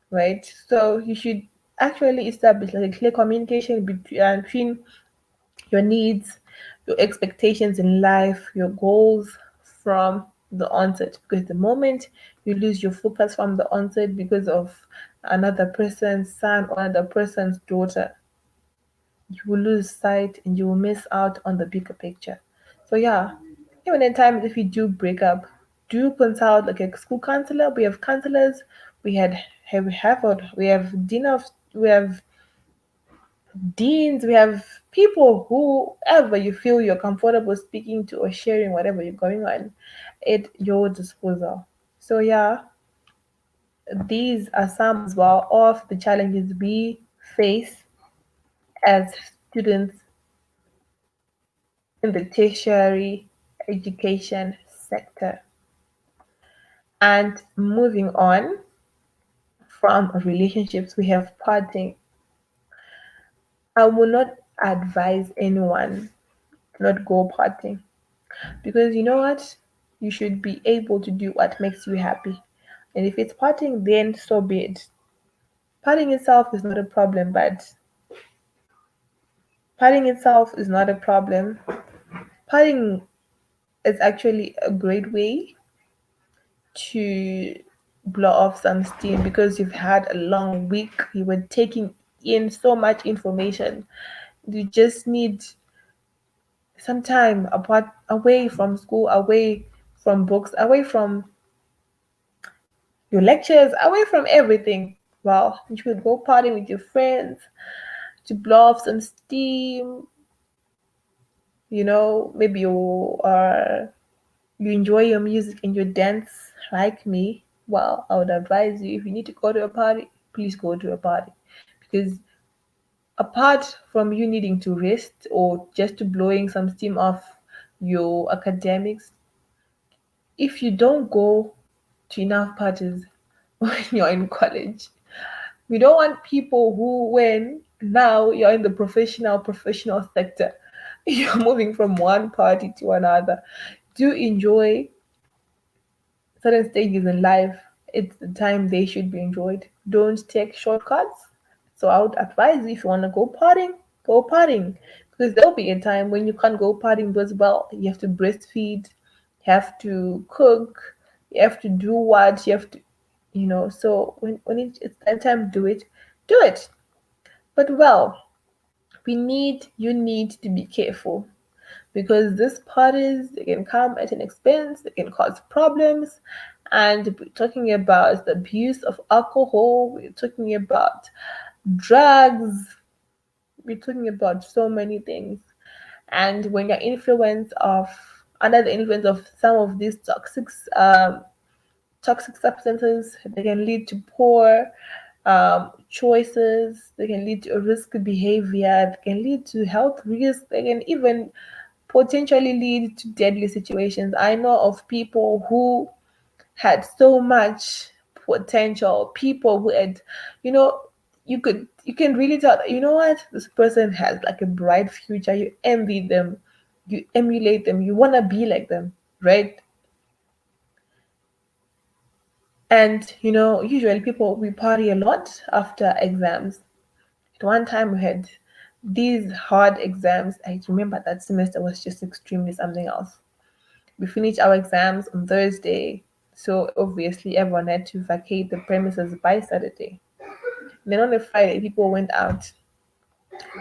right? So you should actually establish like a clear communication between your needs, your expectations in life, your goals from the onset. Because the moment you lose your focus from the onset because of another person's son or another person's daughter, you will lose sight and you will miss out on the bigger picture. So yeah, even in times if you do break up, do consult like a school counselor. We have counselors, we have we have we have deans, we have people whoever you feel you're comfortable speaking to or sharing whatever you're going on at your disposal. So yeah, these are some as well of the challenges we face as students in the tertiary education sector. And moving on from relationships, we have parting. I will not advise anyone to not go partying, because you know what? You should be able to do what makes you happy. And if it's partying, then so be it. Partying itself is not a problem, but partying itself is not a problem. Partying is actually a great way to blow off some steam because you've had a long week. You were taking in so much information. You just need some time apart, away from school, away from books, away from your lectures, away from everything. Well, you should go party with your friends to blow off some steam. Maybe you enjoy your music and you dance like me. Well, I would advise you, if you need to go to a party, please go to a party. Because apart from you needing to rest or just to blowing some steam off your academics, if you don't go to enough parties when you're in college, we don't want people who, when now you're in the professional sector, you're moving from one party to another do enjoy certain stages in life. It's the time they should be enjoyed. Don't take shortcuts. So I would advise you, if you want to go partying. Because there'll be a time when you can't go partying as well. You have to breastfeed, you have to cook, you have to do what, you have to, so it's that time to do it, do it. But well, you need to be careful because these parties, they can come at an expense, they can cause problems, and we're talking about the abuse of alcohol, we're talking about drugs, we're talking about so many things. And when you're influenced of under the influence of some of these toxic substances, they can lead to poor choices, they can lead to risky behavior, they can lead to health risks, they can even potentially lead to deadly situations. I know of people who had so much potential, people who had, you know, you can really tell that, you know what, this person has like a bright future. You envy them, you emulate them, you wanna be like them, right? And usually people we party a lot after exams. At one time we had these hard exams. I remember that semester was just extremely something else. We finished our exams on Thursday, so obviously everyone had to vacate the premises by Saturday. Then on a Friday, people went out.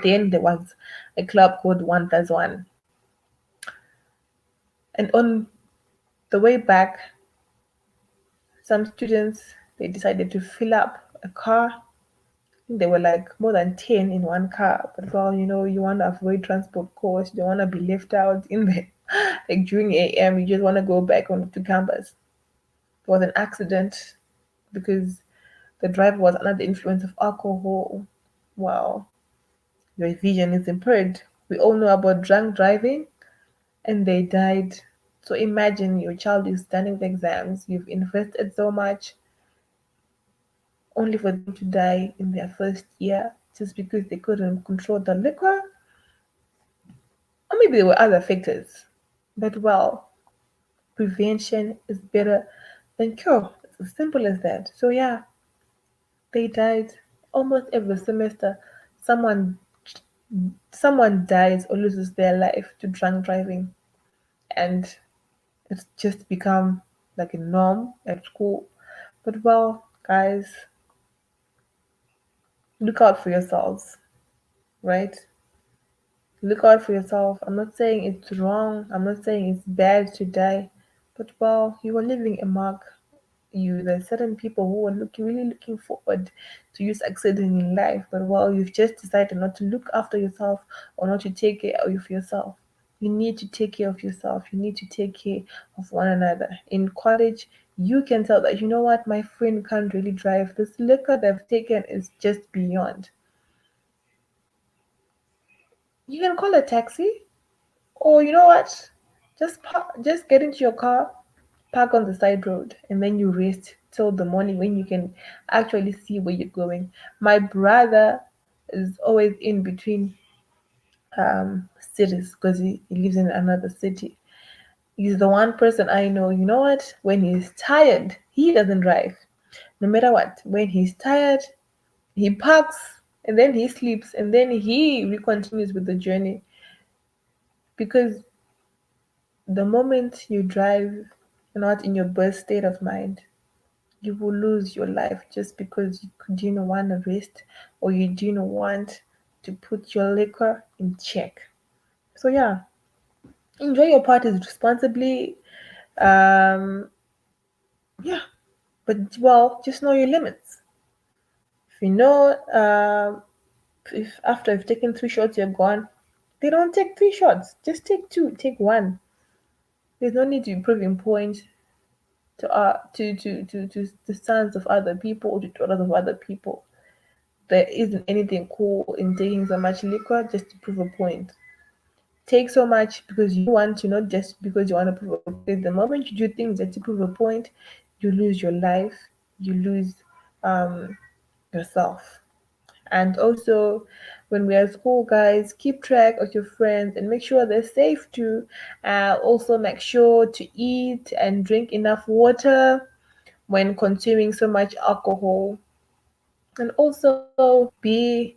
Then there was a club called One Plus One, and on the way back, some students they decided to fill up a car. There were like more than 10 in one car. But well, you want to avoid transport costs. You don't want to be left out in there. Like during AM, you just want to go back on to campus. There was an accident because the driver was under the influence of alcohol. Wow, your vision is impaired. We all know about drunk driving, and they died. So imagine your child is standing with exams, you've invested so much, only for them to die in their first year just because they couldn't control the liquor. Or maybe there were other factors. But well, prevention is better than cure. It's as simple as that. So yeah, they died almost every semester. Someone someone dies or loses their life to drunk driving, and it's just become like a norm at school. But well, guys, look out for yourselves, right? Look out for yourself. I'm not saying it's wrong, I'm not saying it's bad to die, but well, you are leaving a mark. There's certain people who are really looking forward to you succeeding in life, but well, you've just decided not to look after yourself or not to take care of yourself. You need to take care of yourself, you need to take care of one another. In college, you can tell that, you know what, my friend can't really drive, this liquor they've taken is just beyond. You can call a taxi, or you know what, just get into your car, park on the side road, and then you rest till the morning when you can actually see where you're going. My brother is always in between cities because he lives in another city. He's the one person I know, you know what, when he's tired, he doesn't drive. No matter what, when he's tired, he parks and then he sleeps and then he continues with the journey. Because the moment you drive, you're not in your best state of mind, you will lose your life just because you didn't want to rest or you didn't want to put your liquor in check. So yeah, enjoy your parties responsibly. Um, yeah, but well, just know your limits. If you know, if after you've taken 3 shots you're gone, they don't take 3 shots. Just take two, take one. There's no need to be proving points to the sons of other people or to daughters of other people. There isn't anything cool in taking so much liquor just to prove a point. Take so much because you want to, not just because you want to prove a point. The moment you do things just to prove a point, you lose your life, you lose um, yourself. And also, when we are at school, guys, keep track of your friends and make sure they're safe too. Also, make sure to eat and drink enough water when consuming so much alcohol. And also, be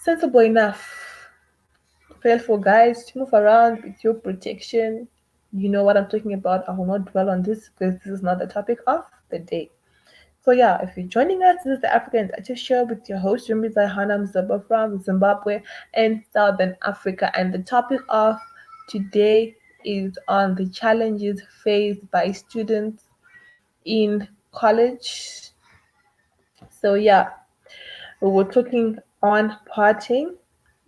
sensible enough, careful, guys, to move around with your protection. You know what I'm talking about. I will not dwell on this because this is not the topic of the day. So yeah, if you're joining us, this is the African Duchess Show with your host, Rumbiza Hanam Zaba from Zimbabwe and Southern Africa. And the topic of today is on the challenges faced by students in college. So yeah, we were talking on partying.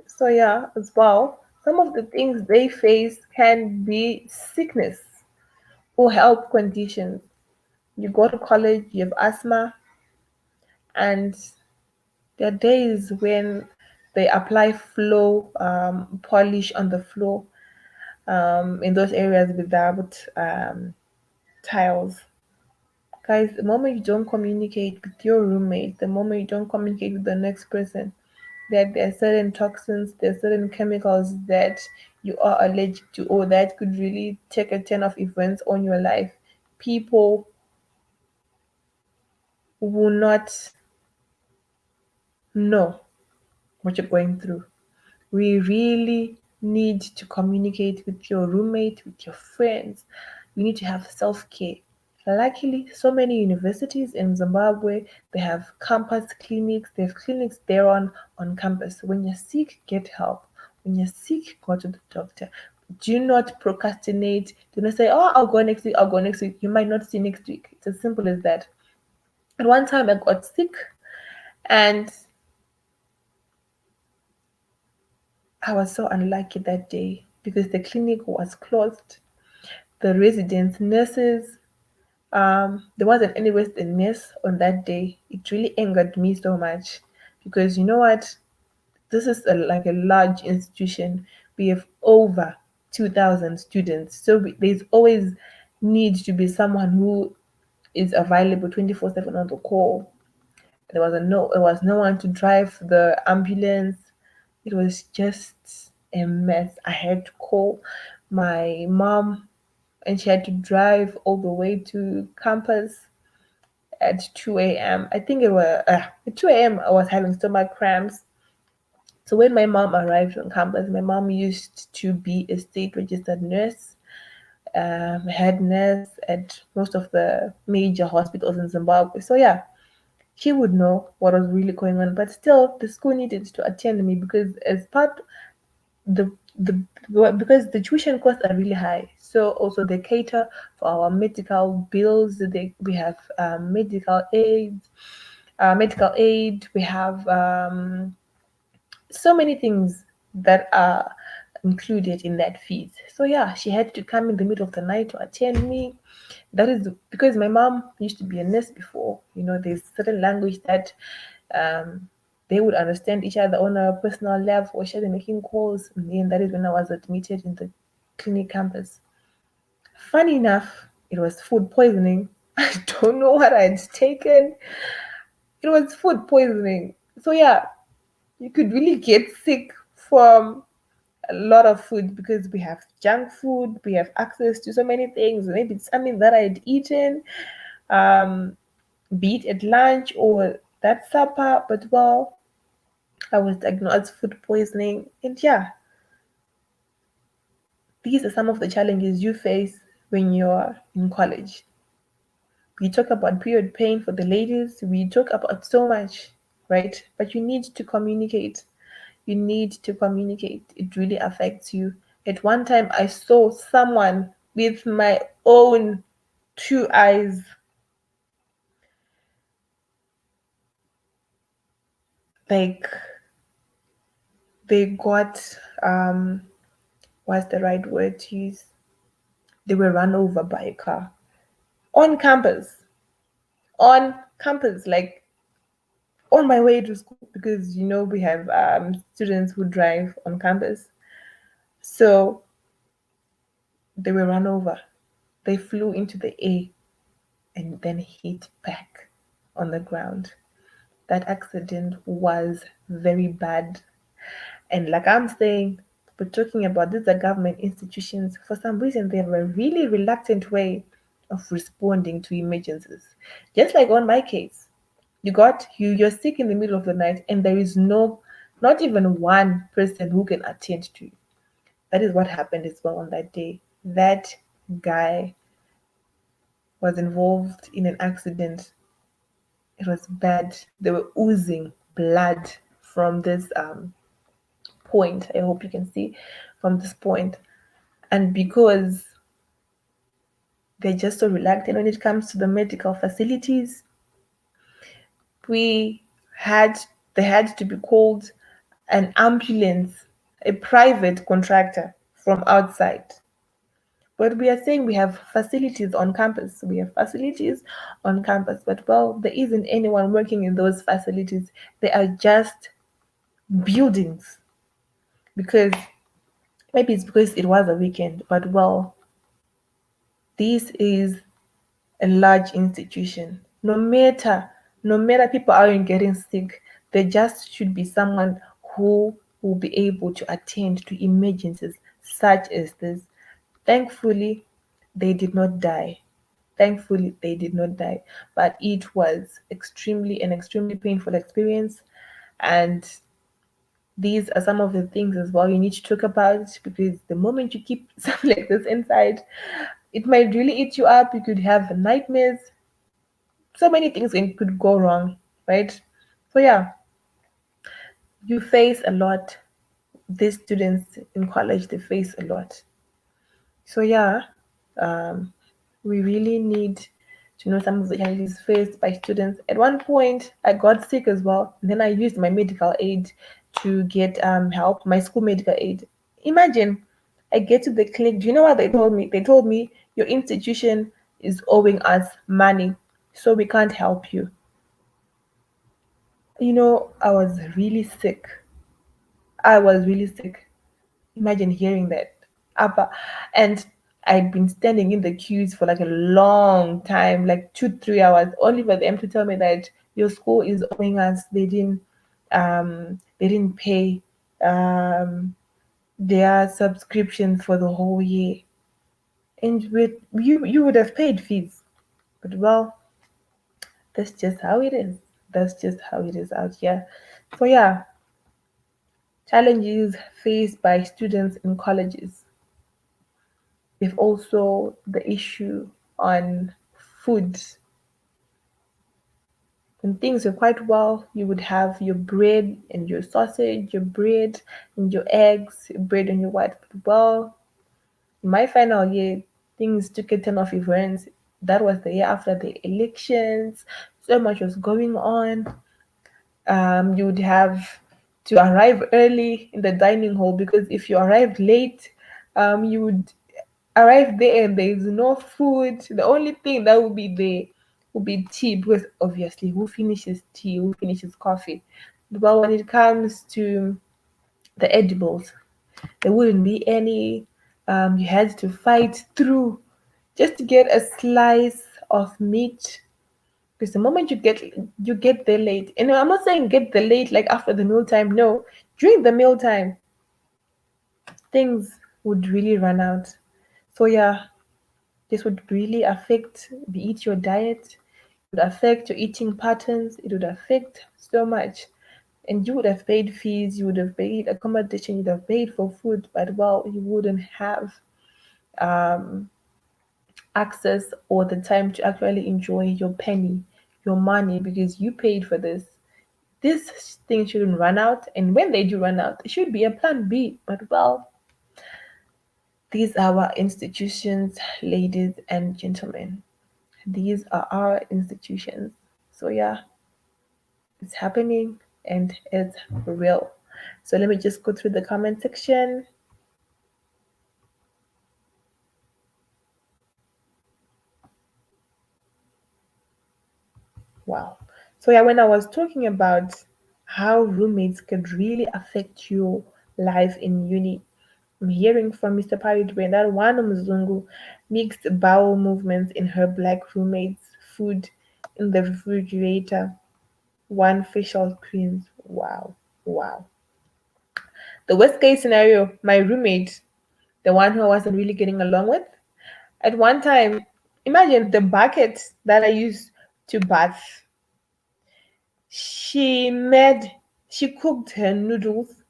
So yeah, as well, some of the things they face can be sickness or health conditions. You go to college, you have asthma, and there are days when they apply flow polish on the floor in those areas without tiles. Guys, the moment you don't communicate with your roommate, the moment you don't communicate with the next person, that there are certain toxins, there are certain chemicals that you are allergic to, or that could really take a turn of events on your life. People will not know what you're going through. We really need to communicate with your roommate, with your friends. You need to have self care. Luckily, so many universities in Zimbabwe they have campus clinics. They have clinics there on campus. When you're sick, get help. When you're sick, go to the doctor. Do not procrastinate. Do not say, "Oh, I'll go next week. I'll go next week." You might not see next week. It's as simple as that. At one time, I got sick, and I was so unlucky that day because the clinic was closed. The residents, nurses, there wasn't any resident nurse on that day. It really angered me so much because you know what? This is like a large institution. We have over 2,000 students. So there's always need to be someone who is available 24/7 on the call. There was no one to drive the ambulance. It was just a mess. I had to call my mom and she had to drive all the way to campus at 2 a.m. I think it was at 2 a.m. I was having stomach cramps. So when my mom arrived on campus, my mom used to be a state registered nurse, head nurse at most of the major hospitals in Zimbabwe. So yeah, she would know what was really going on. But still, the school needed to attend me because as part the because the tuition costs are really high. So also they cater for our medical bills. We have medical aid. We have so many things that are included in that fees. So yeah, she had to come in the middle of the night to attend me. That is because my mom used to be a nurse before. You know, there's certain language that um, they would understand each other on a personal level. She had making calls, and then that is when I was admitted in the clinic campus. Funny enough, it was food poisoning. I don't know what I'd taken. It was food poisoning. So yeah, you could really get sick from a lot of food because we have junk food, we have access to so many things. Maybe it's something that I'd eaten, um, be it at lunch or that supper, but well, I was diagnosed food poisoning. And yeah, these are some of the challenges you face when you're in college. We talk about period pain for the ladies, we talk about so much, right? But you need to communicate. You need to communicate. It really affects you. At one time, I saw someone with my own two eyes, like they got, what's the right word to use? They were run over by a car on campus, like on my way to school, because you know we have students who drive on campus. So they were run over. They flew into the air and then hit back on the ground. That accident was very bad. And like I'm saying, we're talking about these are government institutions. For some reason, they have a really reluctant way of responding to emergencies. Just like on my case, you're sick in the middle of the night, and there is not even one person who can attend to you. That is what happened as well on that day. That guy was involved in an accident. It was bad. They were oozing blood from this point. I hope you can see from this point. And because they're just so reluctant when it comes to the medical facilities, we had they had to be called an ambulance, a private contractor from outside. But we are saying we have facilities on campus. We have facilities on campus, but well, there isn't anyone working in those facilities. They are just buildings because maybe it's because it was a weekend, but well, this is a large institution. No matter people aren't getting sick, there just should be someone who will be able to attend to emergencies such as this. Thankfully, they did not die. Thankfully, they did not die, but it was extremely painful experience, and these are some of the things as well you need to talk about because the moment you keep something like this inside, it might really eat you up. You could have nightmares. So many things could go wrong, right? So yeah, you face a lot. These students in college, they face a lot. So yeah, um, we really need to know some of the challenges faced by students. At one point, I got sick as well. And then I used my medical aid to get help, my school medical aid. Imagine, I get to the clinic. Do you know what they told me? They told me your institution is owing us money, so we can't help you. I was really sick. I was really sick. Imagine hearing that. Abba. And I'd been standing in the queues for like a long time, like 2, 3 hours, only for them to tell me that your school is owing us. They didn't pay their subscription for the whole year. And with you would have paid fees. But well, that's just how it is. That's just how it is out here. So yeah, challenges faced by students in colleges. We've also the issue on food. When things are quite well, you would have your bread and your sausage, your bread and your eggs, your bread and your white. But well, in my final year, things took a turn of events. That was the year after the elections. So much was going on. You would have to arrive early in the dining hall because if you arrived late, you would arrive there and there is no food. The only thing that will be there will be tea because obviously who finishes tea, who finishes coffee? But when it comes to the edibles, there wouldn't be any. You had to fight through just to get a slice of meat because the moment you get there late, and I'm not saying get there late like after the meal time. No, during the meal time, things would really run out. So yeah, this would really affect be it your diet, it would affect your eating patterns, it would affect so much. And you would have paid fees, you would have paid accommodation, you'd have paid for food, but well, you wouldn't have um, access or the time to actually enjoy your penny, your money, because you paid for this. This thing shouldn't run out, and when they do run out, there should be a plan B. But well, these are our institutions, ladies and gentlemen. These are our institutions. So yeah, it's happening and it's real. So let me just go through the comment section. Wow. So yeah, when I was talking about how roommates could really affect your life in uni, I'm hearing from Mr. Paridwe that one Mzungu mixed bowel movements in her black roommate's food in the refrigerator. one facial cleanse. Wow. Wow. The worst case scenario, my roommate, the one who I wasn't really getting along with, at one time, imagine the bucket that I used to bath. She made, she cooked her noodles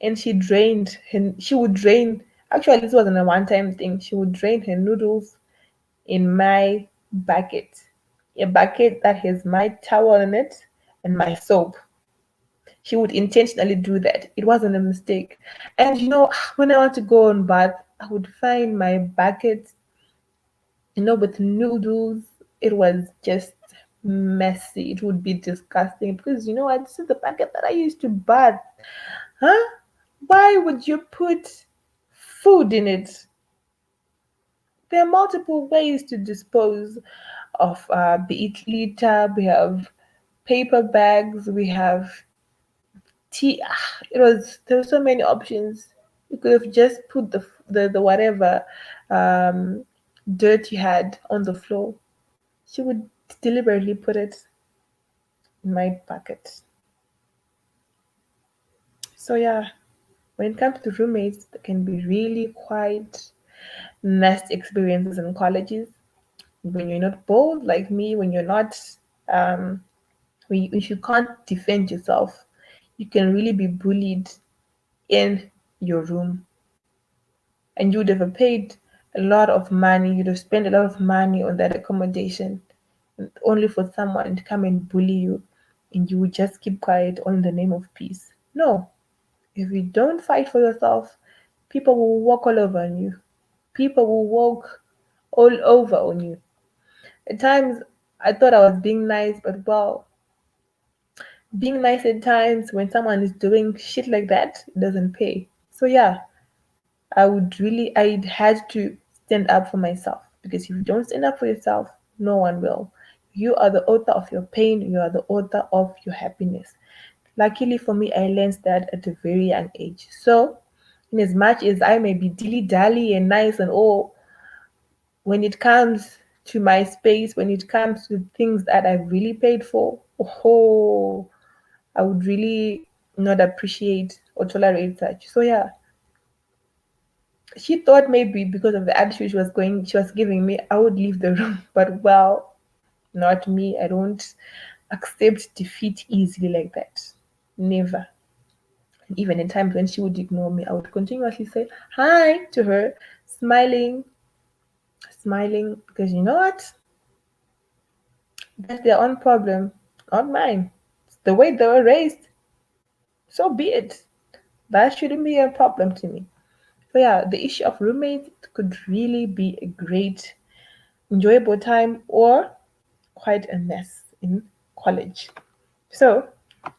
and she would drain, actually, this wasn't a one time thing. She would drain her noodles in my bucket, a bucket that has my towel in it and my soap. She would intentionally do that. It wasn't a mistake. And when I want to go on bath, I would find my bucket, with noodles. It was just messy. It would be disgusting because you know what? This is the bucket that I used to bath. Huh? Why would you put food in it? There are multiple ways to dispose of, be it litter, we have paper bags, we have tea. There were so many options. You could have just put the whatever um, dirt you had on the floor. She would deliberately put it in my bucket. So yeah, when it comes to roommates, there can be really quite nasty experiences in colleges when you're not bold like me, when you're not, um, if you can't defend yourself, you can really be bullied in your room. And you would have paid a lot of money, you'd have spent a lot of money on that accommodation, only for someone to come and bully you, and you would just keep quiet all in the name of peace. No, if you don't fight for yourself, people will walk all over on you. People will walk all over on you. At times, I thought I was being nice, but well, being nice at times when someone is doing shit like that, it doesn't pay. So yeah, I had to stand up for myself because if you don't stand up for yourself, no one will. You are the author of your pain, you are the author of your happiness. Luckily for me, I learned that at a very young age. So, in as much as I may be dilly dally and nice and all, when it comes to my space, when it comes to things that I've really paid for, oh, I would really not appreciate or tolerate such. So yeah, she thought maybe because of the attitude she was giving me, I would leave the room. But well, not me. I don't accept defeat easily like that. Never. And even in times when she would ignore me, I would continuously say hi to her, smiling, smiling, because you know what? That's their own problem, not mine. It's the way they were raised. So be it. That shouldn't be a problem to me. So yeah, the issue of roommates could really be a great, enjoyable time or quite a mess in college. So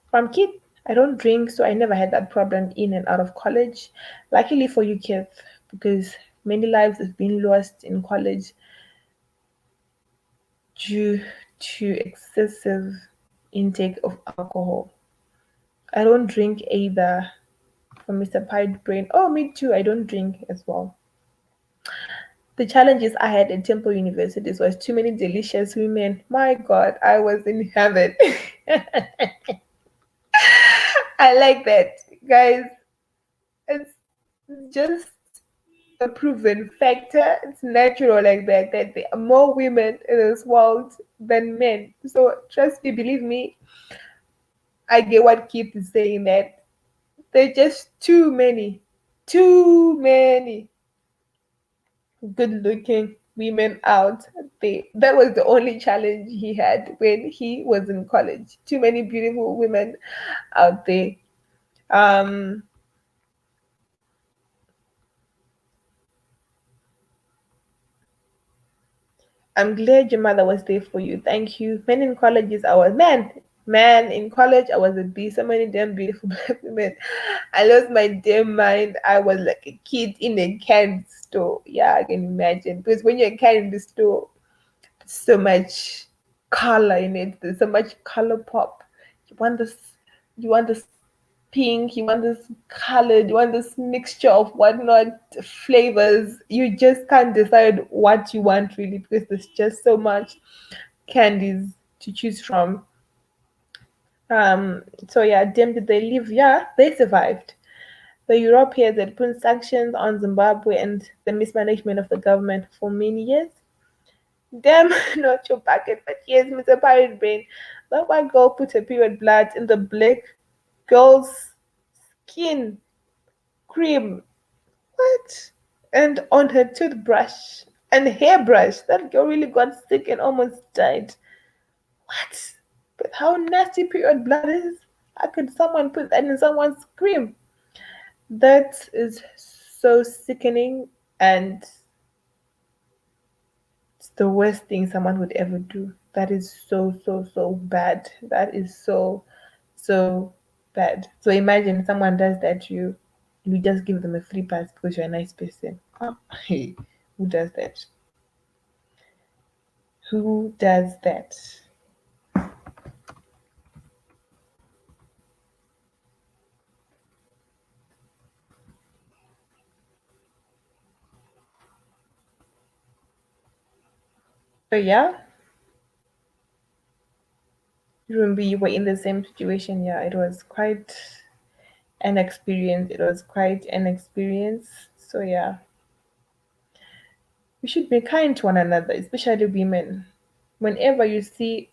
from kid, I don't drink, so I never had that problem in and out of college. Luckily for you kids, because many lives have been lost in college due to excessive intake of alcohol. I don't drink either. From Mr. Pied Brain. Oh, me too. I don't drink as well. The challenges I had at Temple Universities was too many delicious women. My God, I was in heaven. I like that, guys. It's just a proven factor. It's natural like that. That there are more women in this world than men. So trust me, believe me. I get what Keith is saying. That there's just too many good-looking women out there. That was the only challenge he had when he was in college. Too many beautiful women out there. Um, I'm glad your mother was there for you. Thank you. Men in colleges, I was man in college. I was a beast. So many damn beautiful black women. I lost my damn mind. I was like a kid in a candy store. Yeah, I can imagine. Because when you're a kid in the store, so much color in it. There's so much color pop. You want this, you want this pink, you want this colored, you want this mixture of whatnot flavors. You just can't decide what you want really because there's just so much candies to choose from. So yeah, damn, did they live? Yeah, they survived. The Europeans had put sanctions on Zimbabwe and the mismanagement of the government for many years. Damn, not your bucket, but yes, Mr. Pirate Brain. That white girl put her period blood in the black girl's skin cream. What? And on her toothbrush and hairbrush. That girl really got sick and almost died. What? But how nasty period blood is? How could someone put that in someone's cream? That is so sickening, and it's the worst thing someone would ever do. That is so, so, so bad. That is so, so bad. So imagine someone does that to you, you just give them a free pass because you're a nice person. Oh, hey, who does that? Who does that? So yeah, you remember you were in the same situation. Yeah, it was quite an experience. It was quite an experience. So yeah, we should be kind to one another, especially women. Whenever you see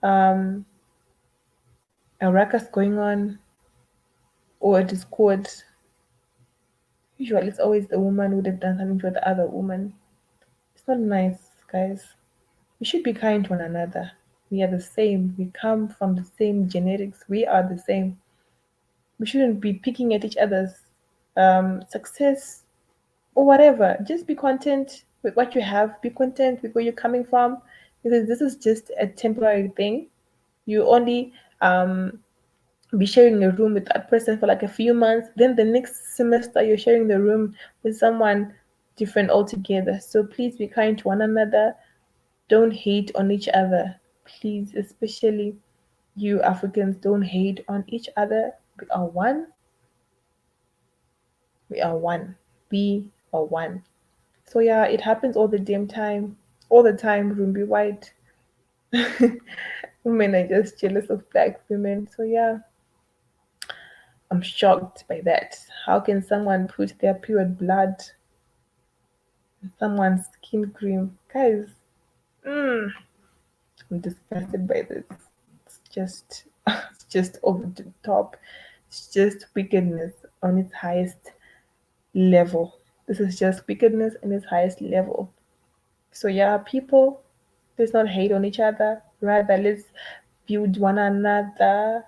um, a ruckus going on or a discord, usually it's always the woman who would have done something to the other woman. It's not nice, guys. We should be kind to one another. We are the same. We come from the same genetics. We are the same. We shouldn't be picking at each other's success or whatever. Just be content with what you have. Be content with where you're coming from, because this is just a temporary thing. You only be sharing a room with that person for like a few months. Then the next semester, you're sharing the room with someone different altogether. So please be kind to one another. Don't hate on each other. Please, especially you Africans, don't hate on each other. We are one. We are one. We are one. So yeah, it happens all the damn time. All the time, Rumbi White. Women are just jealous of black women. So yeah, I'm shocked by that. How can someone put their pure blood in someone's skin cream? Guys, I'm disgusted by this. It's just it's just over the top. It's just wickedness on its highest level. This is just wickedness in its highest level. So yeah, people, let's not hate on each other. Rather, let's build one another.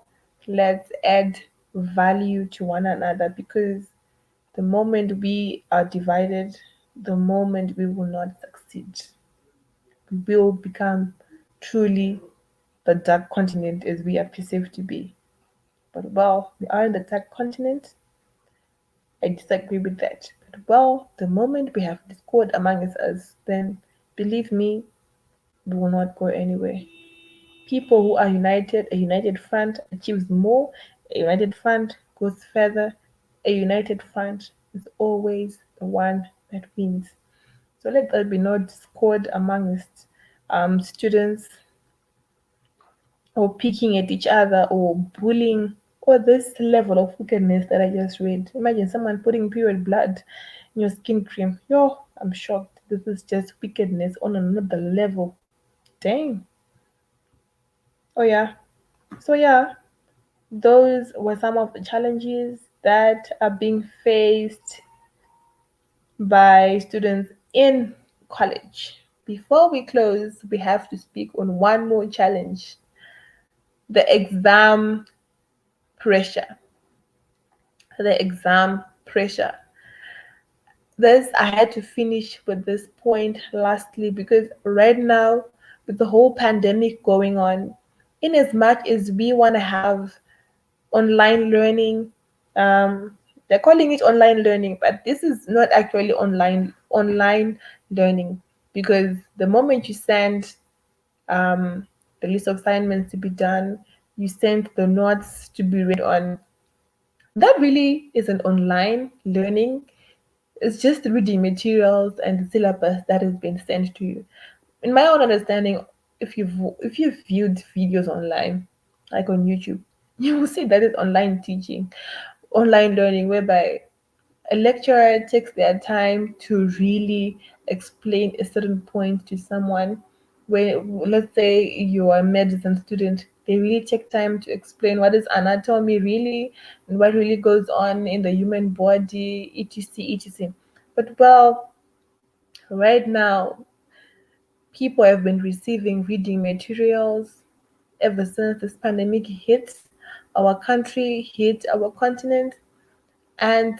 Let's add value to one another, because the moment we are divided, the moment we will not succeed. We will become truly the dark continent as we are perceived to be. But well, we are in the dark continent. I disagree with that. But well, the moment we have discord among us, then believe me, we will not go anywhere. People who are united, a united front achieves more, a united front goes further, a united front is always the one that wins. So let there be no discord amongst students, or picking at each other, or bullying, or this level of wickedness that I just read. Imagine someone putting period blood in your skin cream. Yo, I'm shocked. This is just wickedness on another level. Dang. Oh yeah. So yeah, those were some of the challenges that are being faced by students in college. Before we close, we have to speak on one more challenge: the exam pressure. The exam pressure. This, I had to finish with this point lastly, because right now, with the whole pandemic going on, in as much as we want to have online learning, they're calling it online learning, but this is not actually online learning, because the moment you send um, the list of assignments to be done, you send the notes to be read on. That really isn't online learning. It's just reading materials and the syllabus that has been sent to you. In my own understanding, if you've viewed videos online, like on YouTube. You will see that it's online teaching, online learning, whereby a lecturer takes their time to really explain a certain point to someone. When, let's say you're a medicine student, they really take time to explain what is anatomy really and what really goes on in the human body, etc, etc. But well, right now, people have been receiving reading materials ever since this pandemic hit our country, hit our continent, and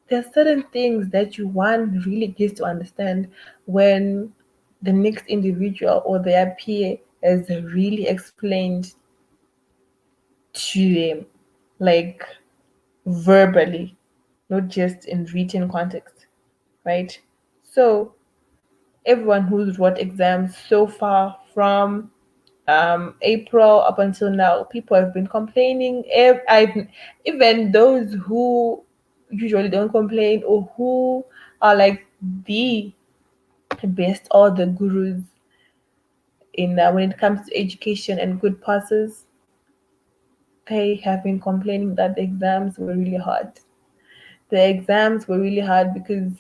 there are certain things that you one really gets to understand when the next individual or their peer has really explained to them, like verbally, not just in written context, right? So everyone who's wrote exams so far from April up until now, people have been complaining. Even those who usually don't complain or who are like the best or the gurus in when it comes to education and good passes, they have been complaining that the exams were really hard. The exams were really hard because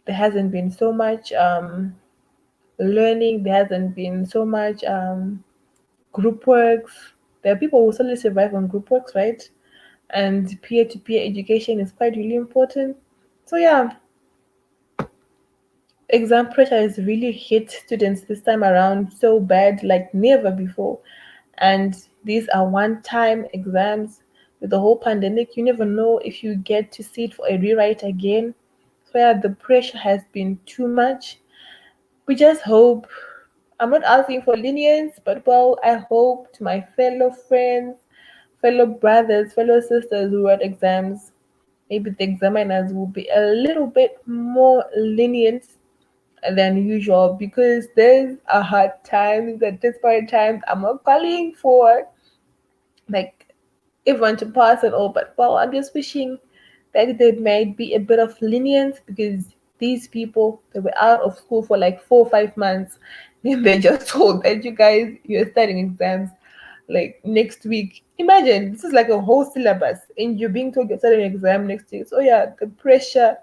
there hasn't been so much learning. There hasn't been so much group works. There are people who suddenly survive on group works, right? And peer-to-peer education is quite really important. So yeah, exam pressure has really hit students this time around so bad like never before. And these are one-time exams. With the whole pandemic, you never know if you get to sit for a rewrite again. So yeah, the pressure has been too much. We just hope, I'm not asking for lenience, but well, I hope to my fellow friends, fellow brothers, fellow sisters who wrote exams, maybe the examiners will be a little bit more lenient than usual, because there's a hard times at desperate times. I'm not calling for like everyone to pass and all, but well, I'm just wishing that there might be a bit of lenience, because these people, they were out of school for like 4 or 5 months, then they just told that you guys, you're starting exams like next week. Imagine this is like a whole syllabus and you're being told you're starting an exam next week. So yeah, the pressure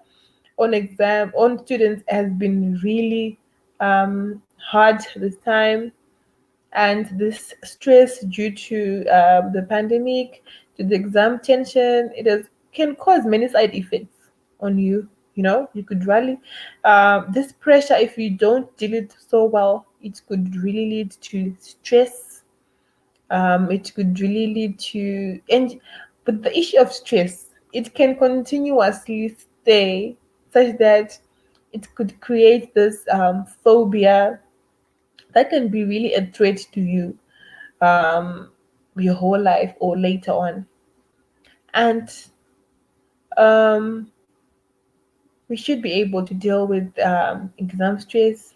on students has been really hard this time, and this stress due to the pandemic, to the exam tension, it has can cause many side effects on you. You know, you could really this pressure, if you don't deal it so well, it could really lead to stress. It could really lead to and but the issue of stress, it can continuously stay such that it could create this phobia that can be really a threat to you um, your whole life or later on. And um, we should be able to deal with exam stress.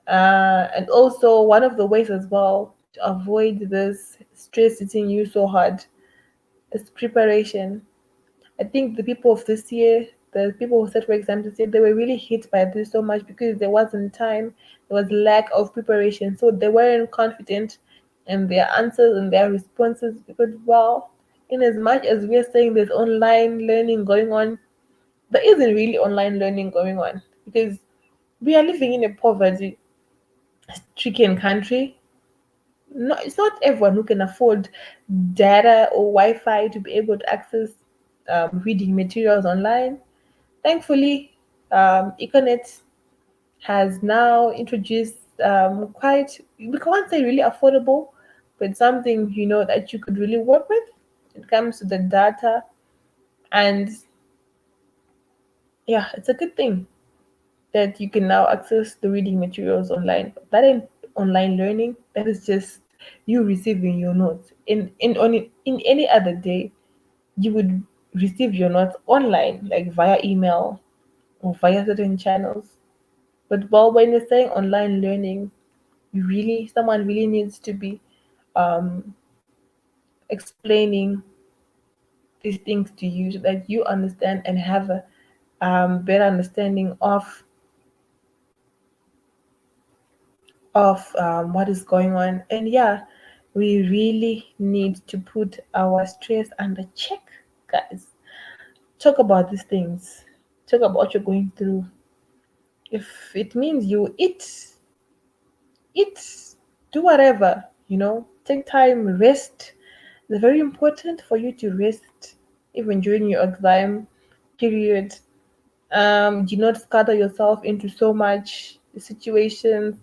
And also, one of the ways as well to avoid this stress hitting you so hard is preparation. I think the people of this year, the people who set for exams this year, they were really hit by this so much because there wasn't time, there was lack of preparation, so they weren't confident in their answers and their responses. Because well, in as much as we're saying there's online learning going on, there isn't really online learning going on, because we are living in a poverty-stricken country. No, it's not everyone who can afford data or Wi-Fi to be able to access reading materials online. Thankfully, Econet has now introduced quite, we can't say really affordable, but something that you could really work with. It comes to the data, and yeah, it's a good thing that you can now access the reading materials online. That ain't online learning. That is just you receiving your notes. In any other day, you would receive your notes online, like via email or via certain channels. But well, when you're saying online learning, someone really needs to be um, explaining these things to you so that you understand and have a better understanding of of what is going on. And yeah, we really need to put our stress under check, guys. Talk about these things. Talk about what you're going through. If it means you eat, do whatever, take time, rest. It's very important for you to rest even during your exam period. Do not scatter yourself into so much situations,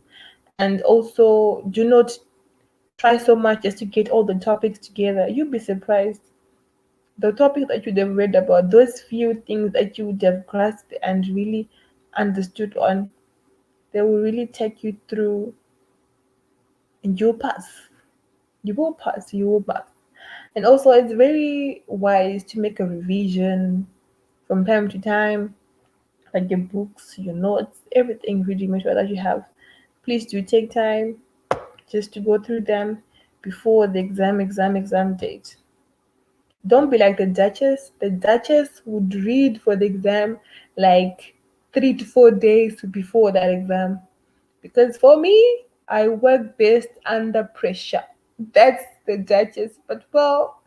and also do not try so much just to get all the topics together. You'll be surprised. The topics that you'd have read about, those few things that you would have grasped and really understood on, they will really take you through, and you'll pass. You will pass, you will pass. And also, it's very wise to make a revision from time to time, like your books, your notes, everything. Really make sure that you have. Please do take time just to go through them before the exam date. Don't be like the Duchess. The Duchess would read for the exam like 3 to 4 days before that exam. Because for me, I work best under pressure. That's the Duchess. But well,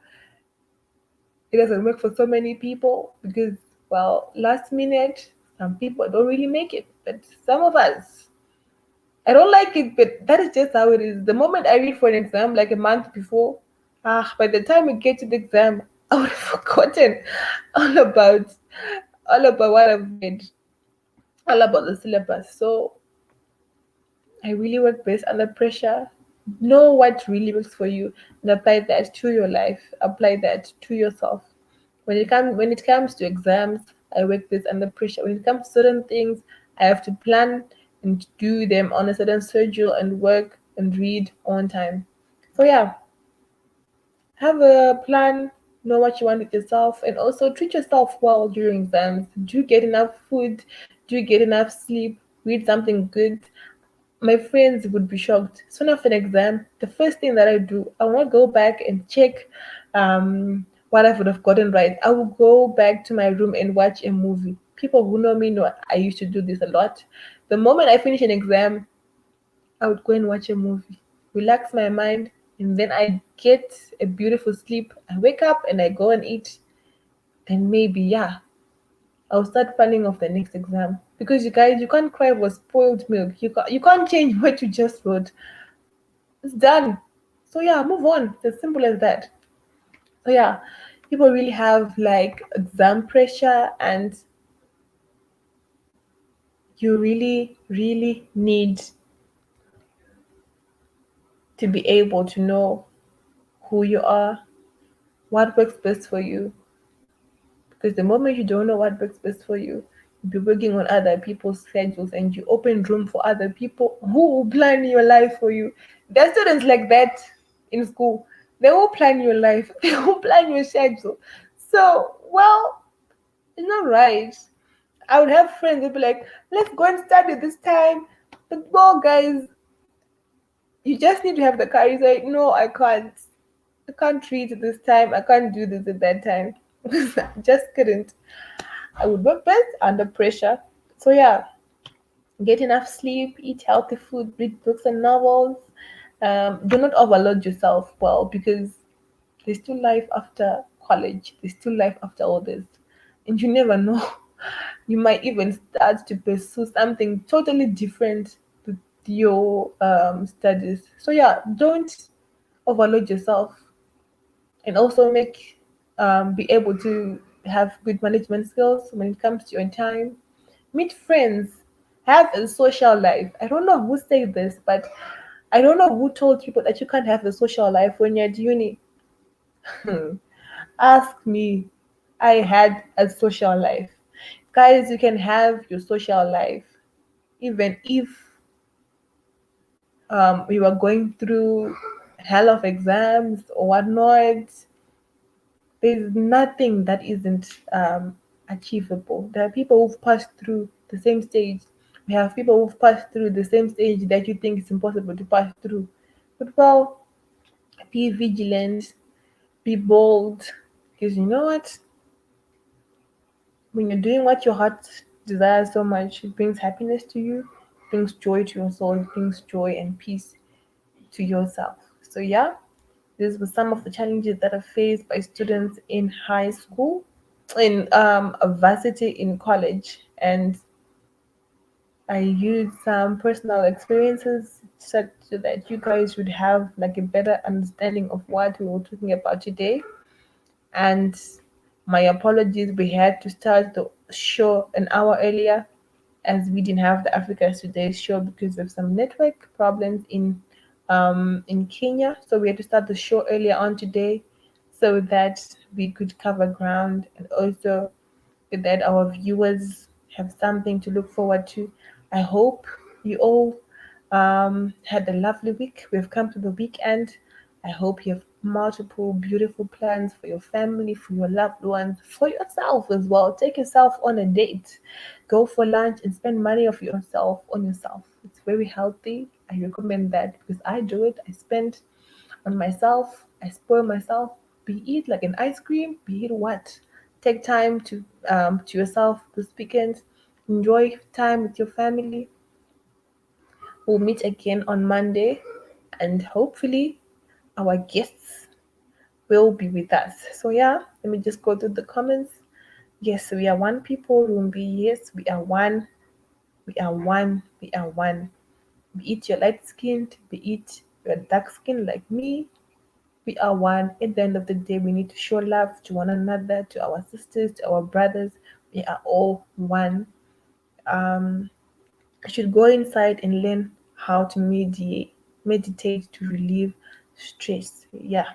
it doesn't work for so many people because, well, last minute, some people don't really make it. But some of us, I don't like it, but that is just how it is. The moment I read for an exam, like a month before, by the time we get to the exam, I would have forgotten all about all about what I've read, all about the syllabus. So I really work best under pressure. Know what really works for you and apply that to your life. Apply that to yourself. When it comes to exams, I work best under pressure. When it comes to certain things, I have to plan and do them on a certain schedule and work and read on time. So yeah, have a plan, know what you want with yourself, and also treat yourself well during exams. Do get enough food, do get enough sleep, read something good. My friends would be shocked. Soon after an exam, the first thing that I do, I want to go back and check what I would have gotten right. I will go back to my room and watch a movie. People who know me know I used to do this a lot. The moment I finish an exam, I would go and watch a movie, relax my mind, and then I get a beautiful sleep. I wake up and I go and eat. Then maybe, yeah, I'll start planning of the next exam. Because you guys, you can't cry for spoiled milk. You can't change what you just wrote. It's done. So yeah, move on. It's as simple as that. So yeah, people really have like exam pressure, and you really, really need to be able to know who you are, what works best for you. Because the moment you don't know what works best for you, you'll be working on other people's schedules and you open room for other people who will plan your life for you. There are students like that in school. They will plan your life, they will plan your schedule. So, well, it's not right. I would have friends that be like, let's go and study this time. But well, guys, you just need to have the courage. Like, no, I can't. I can't read this time. I can't do this at that time. I just couldn't. I would work best under pressure. So yeah, get enough sleep, eat healthy food, read books and novels. Do not overload yourself. Well, because there's still life after college. There's still life after all this, and you never know. You might even start to pursue something totally different with your studies. So yeah, don't overload yourself, and also be able to have good management skills when it comes to your time. Meet friends, have a social life. I don't know who said this, but I don't know who told people that you can't have a social life when you're at uni. Ask me. I had a social life. Guys, you can have your social life even if we were going through hell of exams or whatnot. There's nothing that isn't achievable. There are people who've passed through the same stage. We have people who've passed through the same stage that you think it's impossible to pass through. But well, be vigilant, be bold, because you know what? When you're doing what your heart desires so much, it brings happiness to you. brings joy to your soul, it brings joy and peace to yourself. So yeah, these were some of the challenges that are faced by students in high school, in a varsity in college, and I used some personal experiences so that you guys would have like a better understanding of what we were talking about today. And my apologies, we had to start the show an hour earlier as we didn't have the Africa Today show because of some network problems in Kenya. So we had to start the show earlier on today so that we could cover ground and also that our viewers have something to look forward to. I hope you all had a lovely week. We've come to the weekend. I hope you have multiple beautiful plans for your family, for your loved ones, for yourself as well. Take yourself on a date. Go for lunch and spend money of yourself on yourself. It's very healthy. I recommend that because I do it. I spend on myself. I spoil myself. Be it like an ice cream, be it what. Take time to yourself this weekend. Enjoy time with your family. We'll meet again on Monday, and hopefully, our guests will be with us. So yeah, let me just go through the comments. Yes, we are one people. Rumbi. Yes, we are one. We are one. We are one. Be it you're light skinned, be it you're dark skinned like me, we are one. At the end of the day, we need to show love to one another, to our sisters, to our brothers. We are all one. Um, I should go inside and learn how to meditate to relieve stress. Yeah,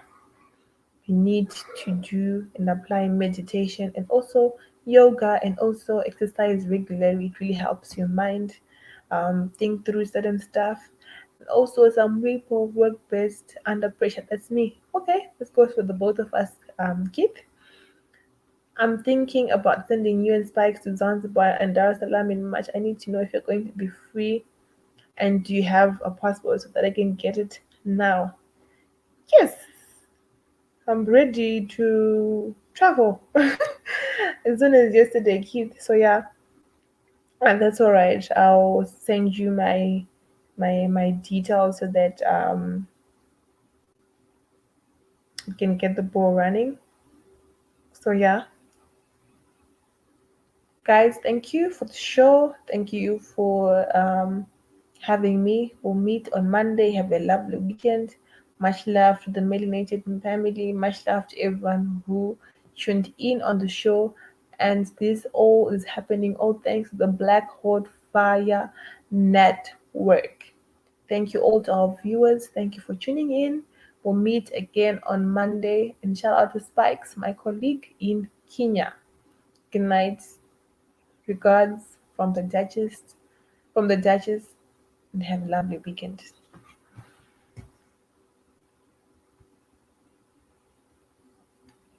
we need to do and apply meditation and also yoga and also exercise regularly. It really helps your mind think through certain stuff. And also some people work best under pressure. That's me. Okay, let's go for the both of us. Keith, I'm thinking about sending you and Spikes to Zanzibar and Dar es Salaam in March. I need to know if you're going to be free and do you have a passport so that I can get it now? Yes, I'm ready to travel as soon as yesterday, Keith. So yeah, and that's all right. I'll send you my details so that you can get the ball running. So yeah, guys, thank you for the show. Thank you for having me. We'll meet on Monday. Have a lovely weekend. Much love to the Melanated family. Much love to everyone who tuned in on the show. And this all is happening all thanks to the Black Hot Fire Network. Thank you all to our viewers. Thank you for tuning in. We'll meet again on Monday. And shout out to Spikes, my colleague in Kenya. Good night. Regards from the Duchess, and have a lovely weekend.